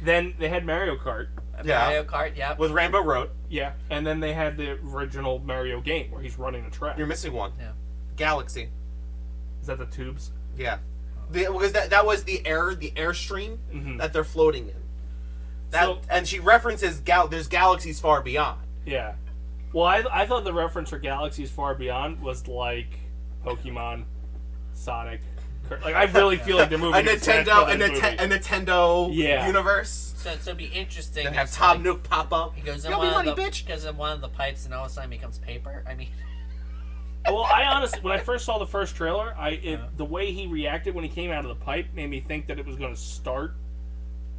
Then they had Mario Kart. Yeah. Mario Kart, yep. With Rainbow Road. Yeah, and then they had the original Mario game where he's running a track. You're missing one. Yeah. Galaxy. Is that the tubes? Yeah. Because that was the airstream Mhm. that they're floating in. So- And she references there's galaxies far beyond. Yeah. Well, I thought the reference for Galaxies Far Beyond was like Pokemon, Sonic. Like I really feel like they're moving a to Smash Nintendo, Brothers movie. a Nintendo Yeah. universe. So it'd be interesting. Then have if, Tom like, Nook pop up. He goes in Give me one money, of the bitch. goes in one of the pipes, and all of a sudden becomes paper. I mean, Well, I honestly, when I first saw the first trailer, the way he reacted when he came out of the pipe made me think that it was going to start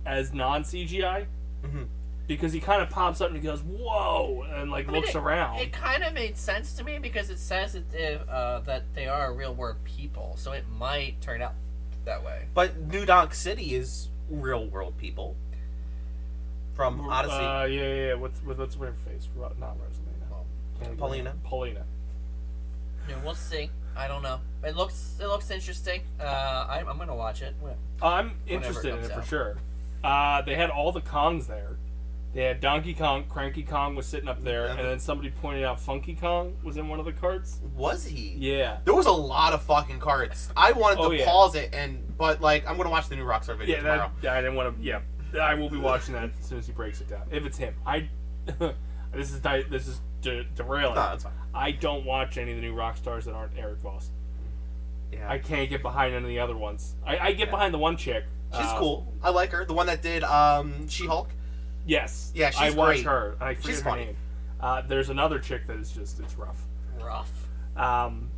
as non-CGI. Mhm. Because he kind of pops up and he goes, "Whoa!" and like looks around. It kind of made sense to me because it says that they are real world people, so it might turn out that way. But New Donk City is real world people. From Odyssey. Yeah. What's her face? Not Rosalina. Paulina. Yeah, we'll see. I don't know. It looks interesting. I'm gonna watch it. I'm interested in comes it for out. sure. They had all the Kongs there. They had Donkey Kong, Cranky Kong was sitting up there, Yeah. and then somebody pointed out Funky Kong was in one of the carts. Was he? Yeah. There was a lot of fucking carts. I wanted to yeah. pause it, but like I'm gonna watch the new Rockstar video tomorrow. I didn't want to. Yeah, I will be watching that as soon as he breaks it down. If it's him, this is derailing. No, that's fine. I don't watch any of the new Rockstars that aren't Eric Voss. Yeah. I can't get behind any of the other ones. I get behind the one chick. She's cool. I like her. The one that did She-Hulk. Yes. Yeah, she's I watch great. her. I forget She's her funny. name. There's another chick that is just it's rough.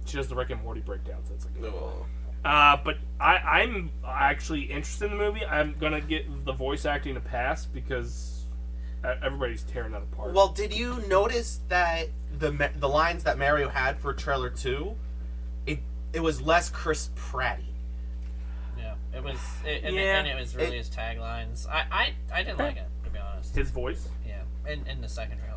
She does the Rick and Morty breakdowns. That's like. But I'm actually interested in the movie. I'm gonna get the voice acting a pass because everybody's tearing that apart. Well, did you notice that the lines that Mario had for trailer 2, it was less Chris Pratty. Yeah, it was, and it was really his taglines. I didn't like it, to be honest. His voice. Yeah, in the second trailer.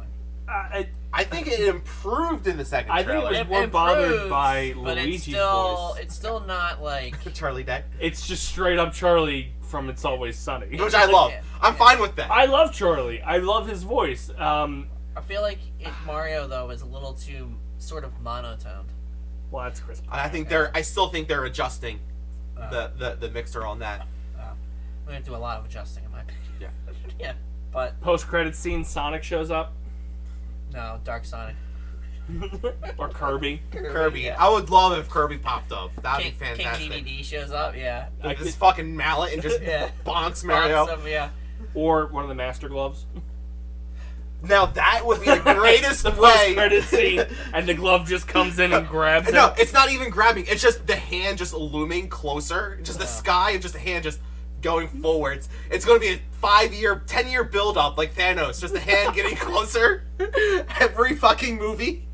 I think it improved in the second I think trailer. it was more bothered by but Luigi's voice. It's still not like Charlie Day. It's just straight up Charlie from It's Always Sunny. Which I love. I'm fine with that. I love Charlie. I love his voice. I feel like Mario though is a little too sort of monotoned. Well, that's Chris. I still think they're adjusting the mixer on that. We're gonna do a lot of adjusting in my opinion. Yeah. Yeah, but Post-credit scene, Sonic shows up. no, Dark Sonic. Or Kirby. Kirby. Yeah. I would love if Kirby popped up. That'd be King fantastic. DVD shows up. Yeah. With this fucking mallet and just Yeah. bonks Mario. Awesome, yeah. Or one of the Master Gloves. Now that would be the greatest way. Post-credit scene, and the glove just comes in and grabs No, it. it's not even grabbing. It's just the hand just looming closer. Just the sky and just the hand just going forwards. It's going to be a 5-year, 10-year build-up like Thanos. Just the hand getting closer. Every fucking movie.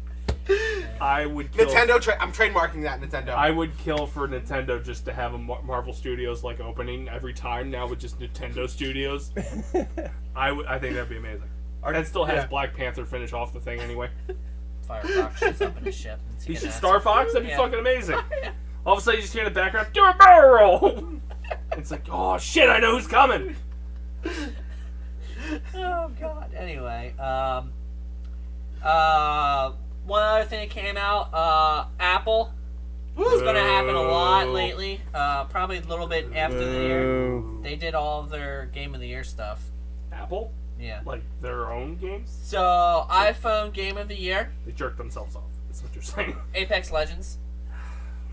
I would kill. Nintendo, I'm trademarking that, Nintendo. I would kill for Nintendo just to have a Marvel Studios like opening every time now with just Nintendo Studios. I think that'd be amazing. That still has Black Panther finish off the thing anyway. Firefox shows up in his ship. He should Star Fox. That'd be Yeah. fucking amazing. All of a sudden, you just hear in the background, "Do a barrel roll." It's like, oh shit, I know who's coming. Oh god. Anyway, one other thing that came out, Apple. It's going to happen a lot lately. Probably a little bit after the year. They did all of their Game of the Year stuff. Apple? Yeah. Like their own games? So, iPhone Game of the Year, They jerked themselves off. That's what you're saying. Apex Legends.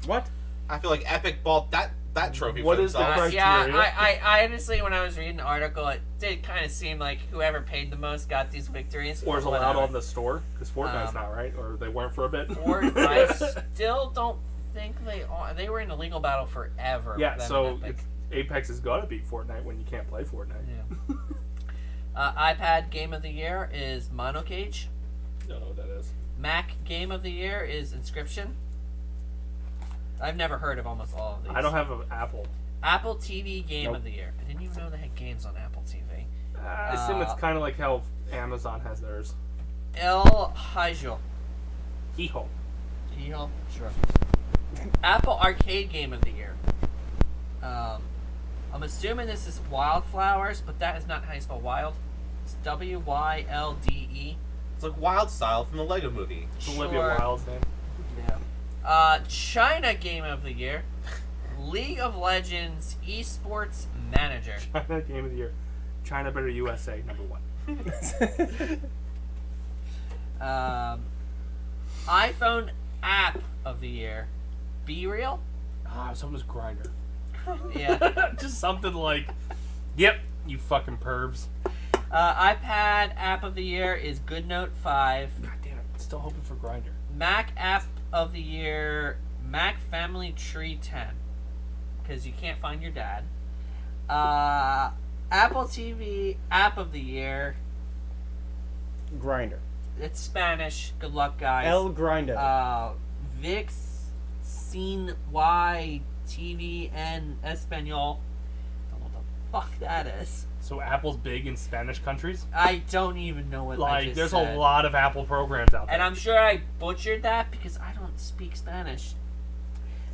What? I feel like Epic bought that trophy What for is the themselves. price? Yeah, Criteria? I honestly, when I was reading the article, it did kind of seem like whoever paid the most got these victories. Or is allowed Whatever. on the store? Because Fortnite's not, right? Or they weren't for a bit? Or I still don't think they are. They were in a legal battle forever. Yeah, them so and Epic. Apex has got to beat Fortnite when you can't play Fortnite. Yeah. iPad Game of the Year is Monocage. Don't know what that is. Mac Game of the Year is Inscription. I've never heard of almost all of these. I don't have an Apple. Apple TV Game Nope. of the Year. I didn't even know they had games on Apple TV. I assume it's kind of like how Amazon has theirs. El Hijo. Hee-ho. Hijo? Sure. Apple Arcade Game of the Year. I'm assuming this is Wildflowers, but that is not how you spell wild. It's WYLDE. It's like Wild Style from the Lego movie. It's Olivia Wilde's name. Yeah. China Game of the Year. League of Legends Esports Manager. China Game of the Year. China Better USA, #1. iPhone App of the Year. Be Real? Ah, I was hoping it was Grindr. Yeah. Just something like, yep, you fucking pervs. iPad App of the Year is GoodNote 5. God damn it, still hoping for Grindr. Mac App of the Year, Mac Family Tree 10. Because you can't find your dad. Apple TV App of the Year. Grinder. It's Spanish. Good luck, guys. El Grinder. Vix Sin Y TV en Espanol. Don't know what the fuck that is. So Apple's big in Spanish countries? I don't even know what I Like, just there's said. a lot of Apple programs out there. And I'm sure I butchered that because I don't speak Spanish.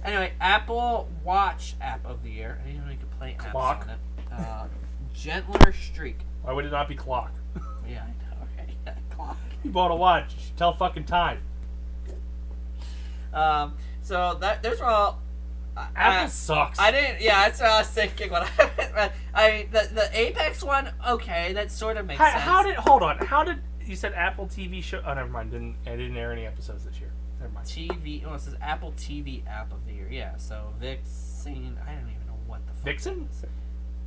Anyway, Apple Watch App of the Year. I didn't know you could play apps Clock. on it. Gentler Streak. Why would it not be clock? Yeah, I know. Okay, yeah, clock. You bought a watch. You should tell fucking time. So that there's all. Apple sucks. I didn't. Yeah, that's what I was thinking. When I mean, the Apex one. Okay, that sort of makes sense. Hold on. How did you said Apple TV show? Oh, never mind. Didn't air any episodes this year. Never mind. TV? Oh, it says Apple TV App of the Year. Yeah. So Vixen. I don't even know what the fuck Vixen? that is.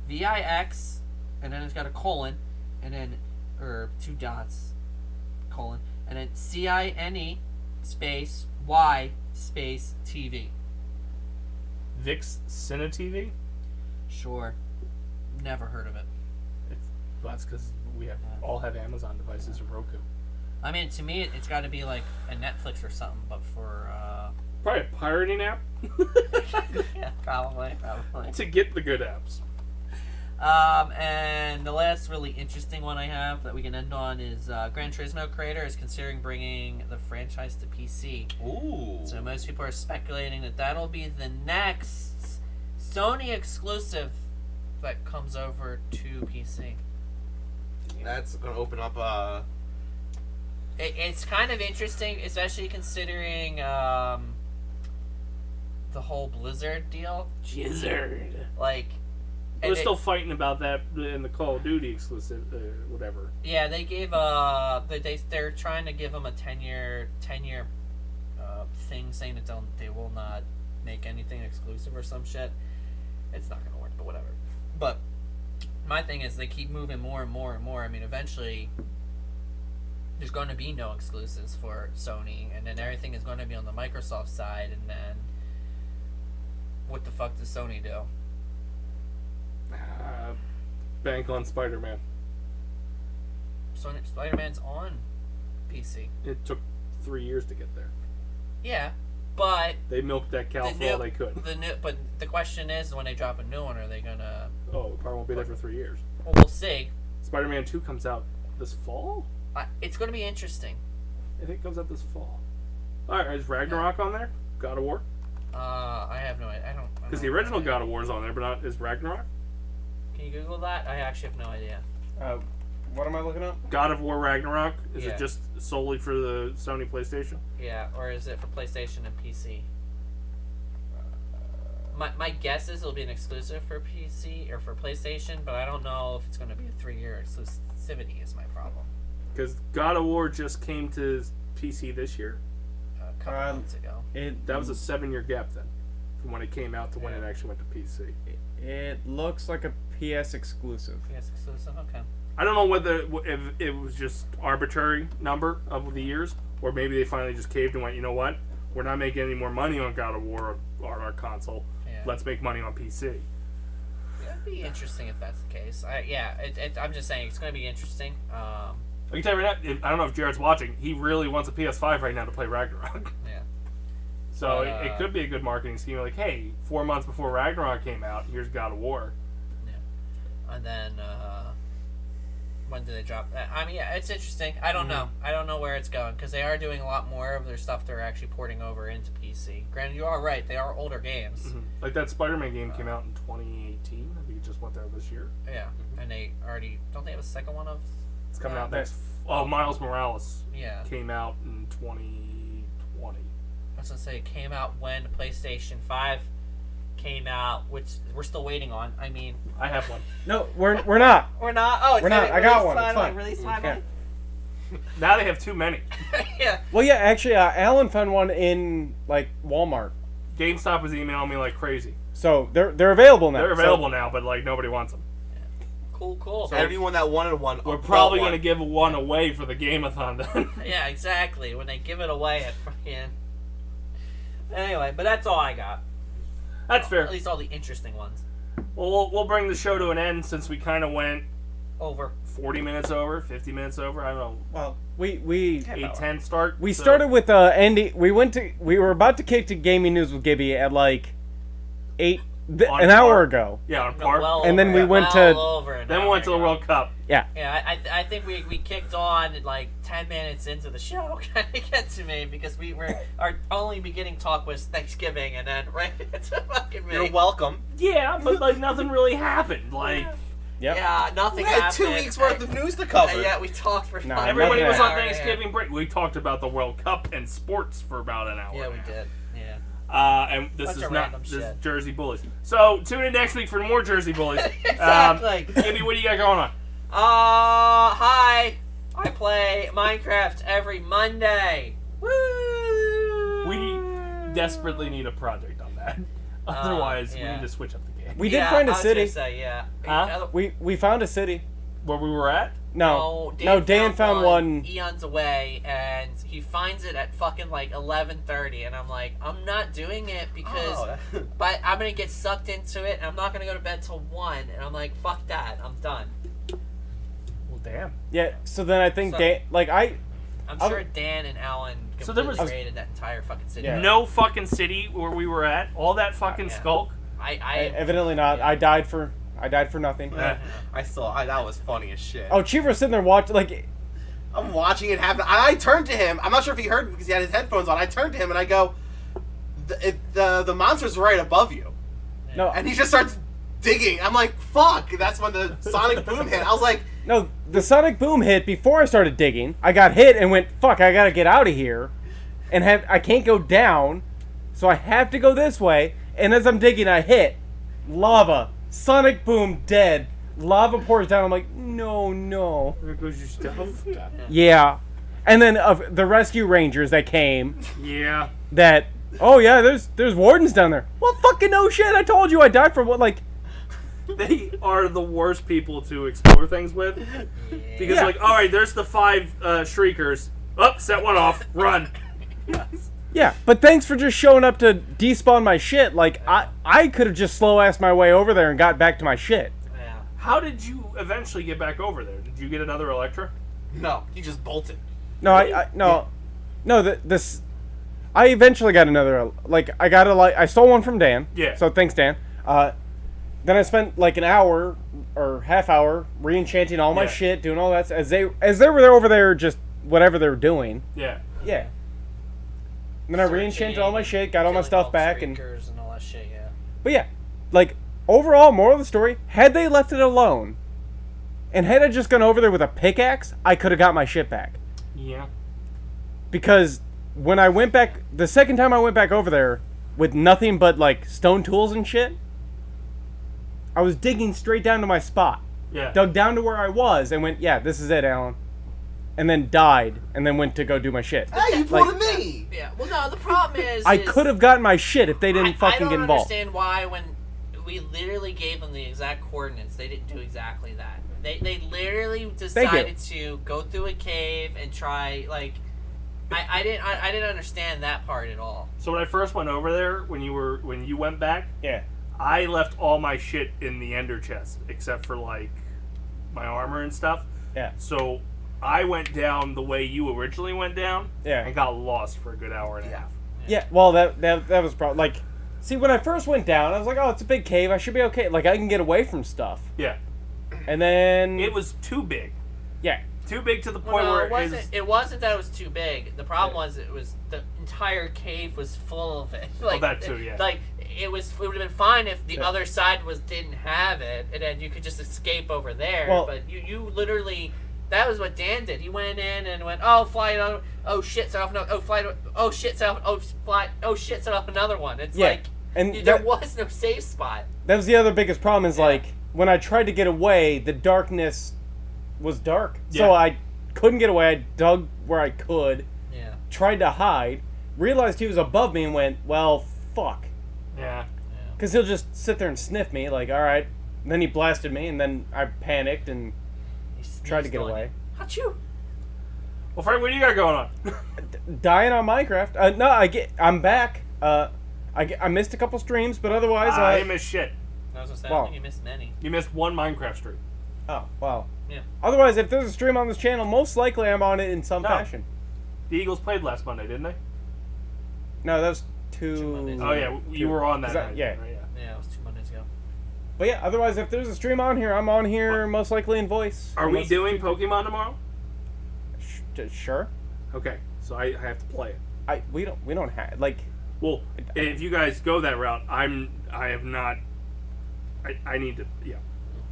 VIX, and then it's got a colon, and then or 2 dots, colon, and then CINE space Y space TV. Vix Cine TV? Sure. Never heard of it. Well, that's because we all have Amazon devices and Roku. I mean, to me, it's got to be like a Netflix or something, but for Probably a pirating app yeah, probably. to get the good apps. And the last really interesting one I have that we can end on is Gran Turismo creator is considering bringing the franchise to PC. Ooh. So most people are speculating that that'll be the next Sony exclusive that comes over to PC. That's gonna open up. It's kind of interesting, especially considering the whole Blizzard deal. Blizzard. Like, We're still fighting about that in the Call of Duty exclusive, whatever. yeah, they gave they're trying to give them a 10-year thing, saying that they will not make anything exclusive or some shit. It's not gonna work, but whatever. But my thing is, they keep moving more and more and more. I mean, eventually, there's going to be no exclusives for Sony, and then everything is going to be on the Microsoft side, and then what the fuck does Sony do? Bank on Spider-Man. Sony Spider-Man's on PC. It took 3 years to get there. Yeah, but They milked that cow for all they could. but the question is, when they drop a new one, are they gonna? Oh, it probably won't be there for 3 years. Well, we'll see. Spider-Man 2 comes out this fall? It's going to be interesting. I think it comes out this fall. Alright, is Ragnarok on there? God of War? I have no idea. I don't. Because the original God of War is on there, but not is Ragnarok? Can you Google that? I actually have no idea. What am I looking up? God of War Ragnarok? Is Yeah. it just solely for the Sony PlayStation? Yeah, or is it for PlayStation and PC? My guess is it'll be an exclusive for PC or for PlayStation, but I don't know if it's going to be a 3-year exclusivity. Is my problem. Because God of War just came to PC this year. A couple months ago. That was a 7-year gap then, from when it came out to when it actually went to PC. It looks like a PS exclusive. PS exclusive. Okay. I don't know whether if it was just arbitrary number of the years, or maybe they finally just caved and went, you know what, we're not making any more money on God of War on our console. Yeah. Let's make money on PC. It'd be interesting if that's the case. I'm just saying it's going to be interesting. I can tell you right now, I don't know if Jared's watching, he really wants a PS5 right now to play Ragnarok. Yeah. So it could be a good marketing scheme. Like, hey, 4 months before Ragnarok came out, here's God of War. Yeah. And then, when do they drop? I mean, yeah, it's interesting. I don't know. I don't know where it's going, because they are doing a lot more of their stuff they're actually porting over into PC. Granted, you are right. They are older games. Mm-hmm. Like that Spider-Man game came out in 2018. I think it just went there this year. Yeah. And they already... Don't they have a second one of... It's coming out next... Oh, Miles Morales Yeah. came out in 2020. I was going to say, it came out when PlayStation 5 came out, which we're still waiting on. I mean... I have one. No, we're not. We're not? Oh, it's We're not. I got one. It's fine. Release Okay. Now they have too many. Yeah. Well, yeah, actually, Alan found one in like Walmart. GameStop is emailing me like crazy. So they're available now. They're available now, but like nobody wants them. Cool. So anyone that wanted one, We're probably going to give one away for the Game-a-thon then. Yeah, exactly. When they give it away at fucking... Anyway, but that's all I got. That's fair. At least all the interesting ones. Well, we'll bring the show to an end since we kind of went Over. 40 minutes over, 50 minutes over. I don't know. Well, we 8:10 start. we so- started with Andy. We were about to kick to gaming news with Gibby at like On an par. hour ago. Yeah, on par. And then we went to- Then we went to the World Cup. Yeah. Yeah, I think we kicked on like 10 minutes into the show. Kind of get to me because our only beginning talk was Thanksgiving, and then right into fucking me. You're welcome. Yeah, but like nothing really happened. Like Yep. Yeah, nothing We had happened. 2 weeks worth of news to cover. Yeah, we talked for No, 5 everybody was on Yeah. Thanksgiving break. We talked about the World Cup and sports for about an hour. Yeah, and we a half. did. Yeah. And this Bunch is of not random this is shit. Jersey Bullies. So tune in next week for more Jersey Bullies. Exactly. Gibby, what do you got going on? Hi. I play Minecraft every Monday. Woo! We desperately need a project on that. Otherwise, we yeah. need to switch up the game. We did find a I was city. gonna say, yeah. Huh? We found a city. Where we were at? No, Dan found one. Eons away, and he finds it at fucking like 11:30, and I'm like, I'm not doing it because, but I'm gonna get sucked into it, and I'm not gonna go to bed till 1, and I'm like, fuck that, I'm done. am. Yeah. So then I think So- I'm I'm sure Dan and Alan So there completely was- raided that entire fucking city. Yeah. No fucking city where we were at. All that fucking Yeah. skulk. evidently not. Yeah. I died for nothing. Yeah. That was funny as shit. Oh, Cheever's sitting there watching like. I'm watching it happen. I turned to him. I'm not sure if he heard me because he had his headphones on. I turned to him and I go, the monster's right above you. No, And he just starts digging. I'm like, fuck. That's when the sonic boom hit. I was like, no. The sonic boom hit before I started digging. I got hit and went, fuck. I gotta get out of here, and I can't go down, so I have to go this way. And as I'm digging, I hit lava. Sonic boom, dead. Lava pours down. I'm like, no. There goes your stuff. Yeah. And then the rescue rangers that came. Yeah. That. Oh yeah, there's wardens down there. Well, fucking no shit. I told you I died for what like. They are the worst people to explore things with. Because, Yeah. like, alright, there's the 5 shriekers. Oh, set one off. Run. Yeah, but thanks for just showing up to despawn my shit. Like, I could have just slow-assed my way over there and got back to my shit. Yeah. How did you eventually get back over there? Did you get another Electra? no. He just bolted. No, I eventually got another, like, I stole one from Dan. Yeah. So thanks, Dan. Then I spent, like, an hour or half hour re-enchanting all my Yeah. shit, doing all that, as they were there over there just whatever they were doing. Yeah. Yeah. And then I re-enchanted all my shit, got all my Killing stuff the back, and... streakers and all that shit, yeah. But yeah, like, overall, moral of the story, had they left it alone, and had I just gone over there with a pickaxe, I could have got my shit back. Yeah. Because when I went back, the second time I went back over there, with nothing but, like, stone tools and shit, I was digging straight down to my spot. Yeah. Dug down to where I was, and went, yeah, this is it, Alan. And then died, and then went to go do my shit. Hey, you Like- pulled me. Yeah. Well, no, the problem is I could have gotten my shit if they didn't I fucking don't get involved. understand why when we literally gave them the exact coordinates, they didn't do exactly that. They literally decided to go through a cave and try like I didn't understand that part at all. So when I first went over there, when you went back, Yeah. I left all my shit in the ender chest, except for, like, my armor and stuff. Yeah. So I went down the way you originally went down, Yeah. and got lost for a good hour and a half. Yeah, well, that was probably, like, see, when I first went down, I was like, oh, it's a big cave, I should be okay. Like, I can get away from stuff. Yeah. And then... It was too big. Yeah. Too big to the point Well, no, where it wasn't that it was too big. The problem was the entire cave was full of it. Like, that too, yeah. Like it would have been fine if the other side didn't have it, and then you could just escape over there. Well- but you literally. That was what Dan did. He went in and went, oh, fly it on. Oh, shit, set off another. Oh, fly it. Oh, shit, set off. Oh, fly. Oh, shit, set off another one. It's Yeah, like, and there that- was no safe spot. That was the other biggest problem is, Yeah. like, when I tried to get away, the darkness was dark. Yeah. So I couldn't get away. I dug where I could, Yeah. tried to hide, realized he was above me and went, well, fuck. yeah. Because he'll just sit there and sniff me, like, all right. And then he blasted me, and then I panicked and He tried to sneezed get on away. you. Achoo. Well, Frank, what do you got going on? Dying on Minecraft. No, I'm back. I missed a couple streams, but otherwise, I missed shit. I was gonna say, I Wow. don't think you missed many. You missed one Minecraft stream. oh wow. Yeah. Otherwise, if there's a stream on this channel, most likely I'm on it in some No. fashion. The Eagles played last Monday, didn't they? No, that was Two Mondays Oh yeah, you were on that. Is that- night, yeah. right? Yeah. Yeah, it was 2 Mondays ago. But yeah, otherwise, if there's a stream on here, I'm on here most likely in voice. Are we Unless- doing Pokemon tomorrow? Sure. Okay, so I have to play it. We don't have like. Well, if you guys go that route, I have not. I need to. Yeah.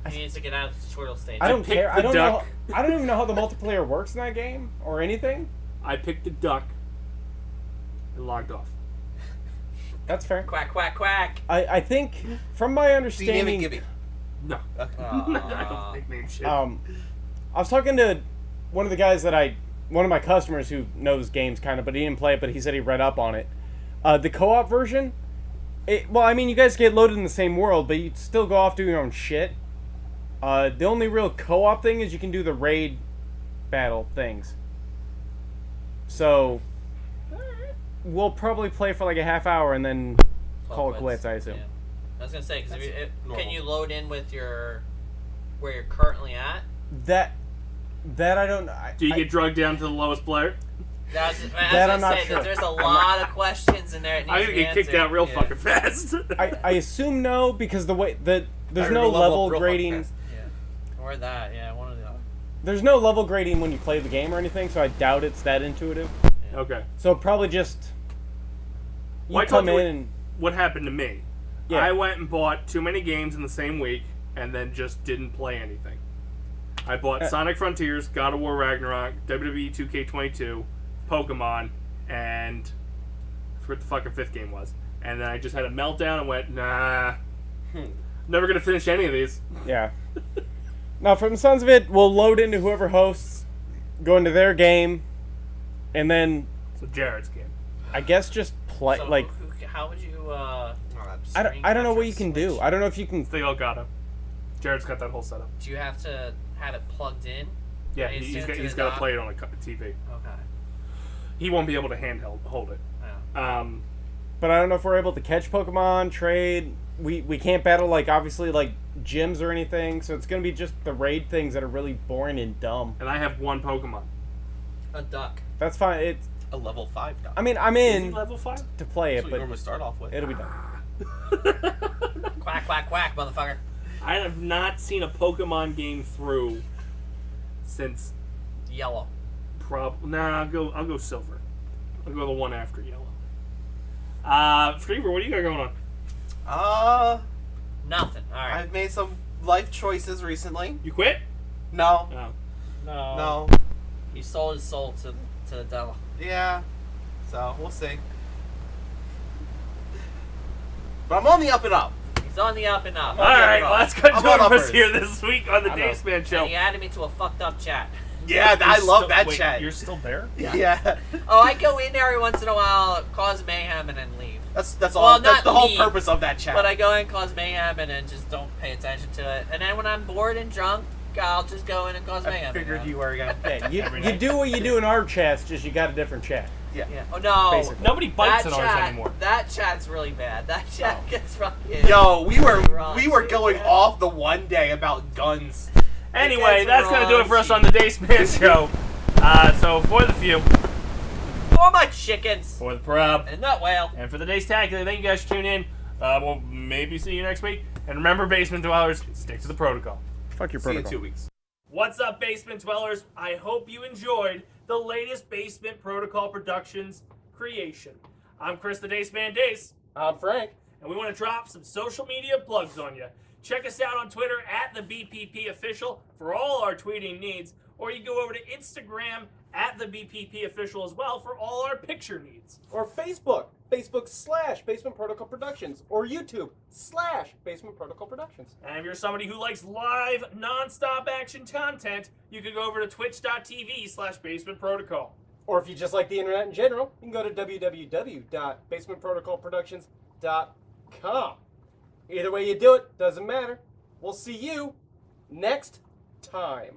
He needs to get out of the tutorial stage. I don't picked care. the I don't duck. know. I don't even know how the multiplayer works in that game or anything. I picked a duck and logged off. That's fair. Quack, quack, quack. I think from my Do you name it understanding, Gibby? No. I don't nickname shit. I was talking to one of the guys one of my customers who knows games kind of, but he didn't play it, but he said he read up on it. The co-op version, well, I mean, you guys get loaded in the same world, but you still go off doing your own shit. The only real co-op thing is you can do the raid battle things. So, we'll probably play for like a half hour and then call it quits, I assume. Yeah. I was gonna say, because can normal. you load in with where you're currently at? That That I don't. Do you get drugged down to the lowest player? That I'm not sure. There's a lot of questions in there. I'm gonna get kicked out real fucking fast. I assume no, because the way there's no level level up real grading. fucking fast. Yeah. Or that, yeah, one of the other. There's no level grading when you play the game or anything, so I doubt it's that intuitive. Okay. So probably just you Well, I come told you in and what happened to me. Yeah. I went and bought too many games in the same week and then just didn't play anything. I bought Sonic Frontiers, God of War Ragnarok, WWE 2K22, Pokemon, and I forget what the fucking fifth game was. And then I just had a meltdown and went, nah, never gonna finish any of these. yeah. Now, from the sounds of it, we'll load into whoever hosts, go into their game, and then So Jared's game. I guess just play So like how would you? I don't know what you can do. I don't know if you can. They all got him. Jared's got that whole setup. Do you have to have it plugged in? Yeah, Right, he's tuned got to he's the got to dock? play it on a TV. Okay. He won't be able to hold it. Yeah. But I don't know if we're able to catch Pokemon, trade. We can't battle like obviously like gyms or anything, so it's gonna be just the raid things that are really boring and dumb. And I have one Pokemon. A duck. That's fine. It's. A level 5 dog. I mean, I'm Is he in level 5? to play That's it, what you but normally start off with. it'll be done. Quack, quack, quack, motherfucker. I have not seen a Pokemon game through since Yellow. I'll go Silver. I'll go the one after Yellow. Freever, what do you got going on? Nothing. All right. I've made some life choices recently. You quit? No. No. No. He sold his soul to the devil. Yeah. So, we'll see. But I'm on the up and up. He's on the up and up. All right, well, that's good I'm job on for us uppers. here this week on the I know. Dace Man Show. And he added me to a fucked up chat. Yeah, I You're love still- that wait, chat. You're still there? Yeah. Oh, I go in there every once in a while, cause mayhem, and then leave. That's Well, all. That's not the whole leave, purpose of that chat. But I go in, cause mayhem, and then just don't pay attention to it. And then when I'm bored and drunk, I'll just go in and cause mayhem. figured you were gonna. Yeah, Every you night. do what you do in our chats, just you got a different chat. Yeah. Yeah. Oh no. Basically. Nobody bites that in ours chat, anymore. That chat's really bad. That chat gets fucking. Yo, we were Raunchy, going man. off the one day about guns. Anyway, It that's gets going to do it for us raunchy. on the Dace Man Show. So, for the few, For my chickens. for the prob, And nut whale. and for the Dace Tacular, thank you guys for tuning in. We'll maybe see you next week. And remember, Basement Dwellers, stick to the protocol. Fuck your See you in protocol. 2 weeks. What's up, Basement Dwellers? I hope you enjoyed the latest Basement Protocol Productions creation. I'm Chris the Dace Man Dace, I'm Frank. and we want to drop some social media plugs on you. Check us out on Twitter at the BPP Official for all our tweeting needs, or you go over to Instagram at the BPP Official as well for all our picture needs. Or Facebook/Basement Protocol Productions, or YouTube/Basement Protocol Productions. And if you're somebody who likes live, non-stop action content, you can go over to twitch.tv/Basement Protocol. Or if you just like the internet in general, you can go to www.basementprotocolproductions.com. Either way you do it, doesn't matter. We'll see you next time.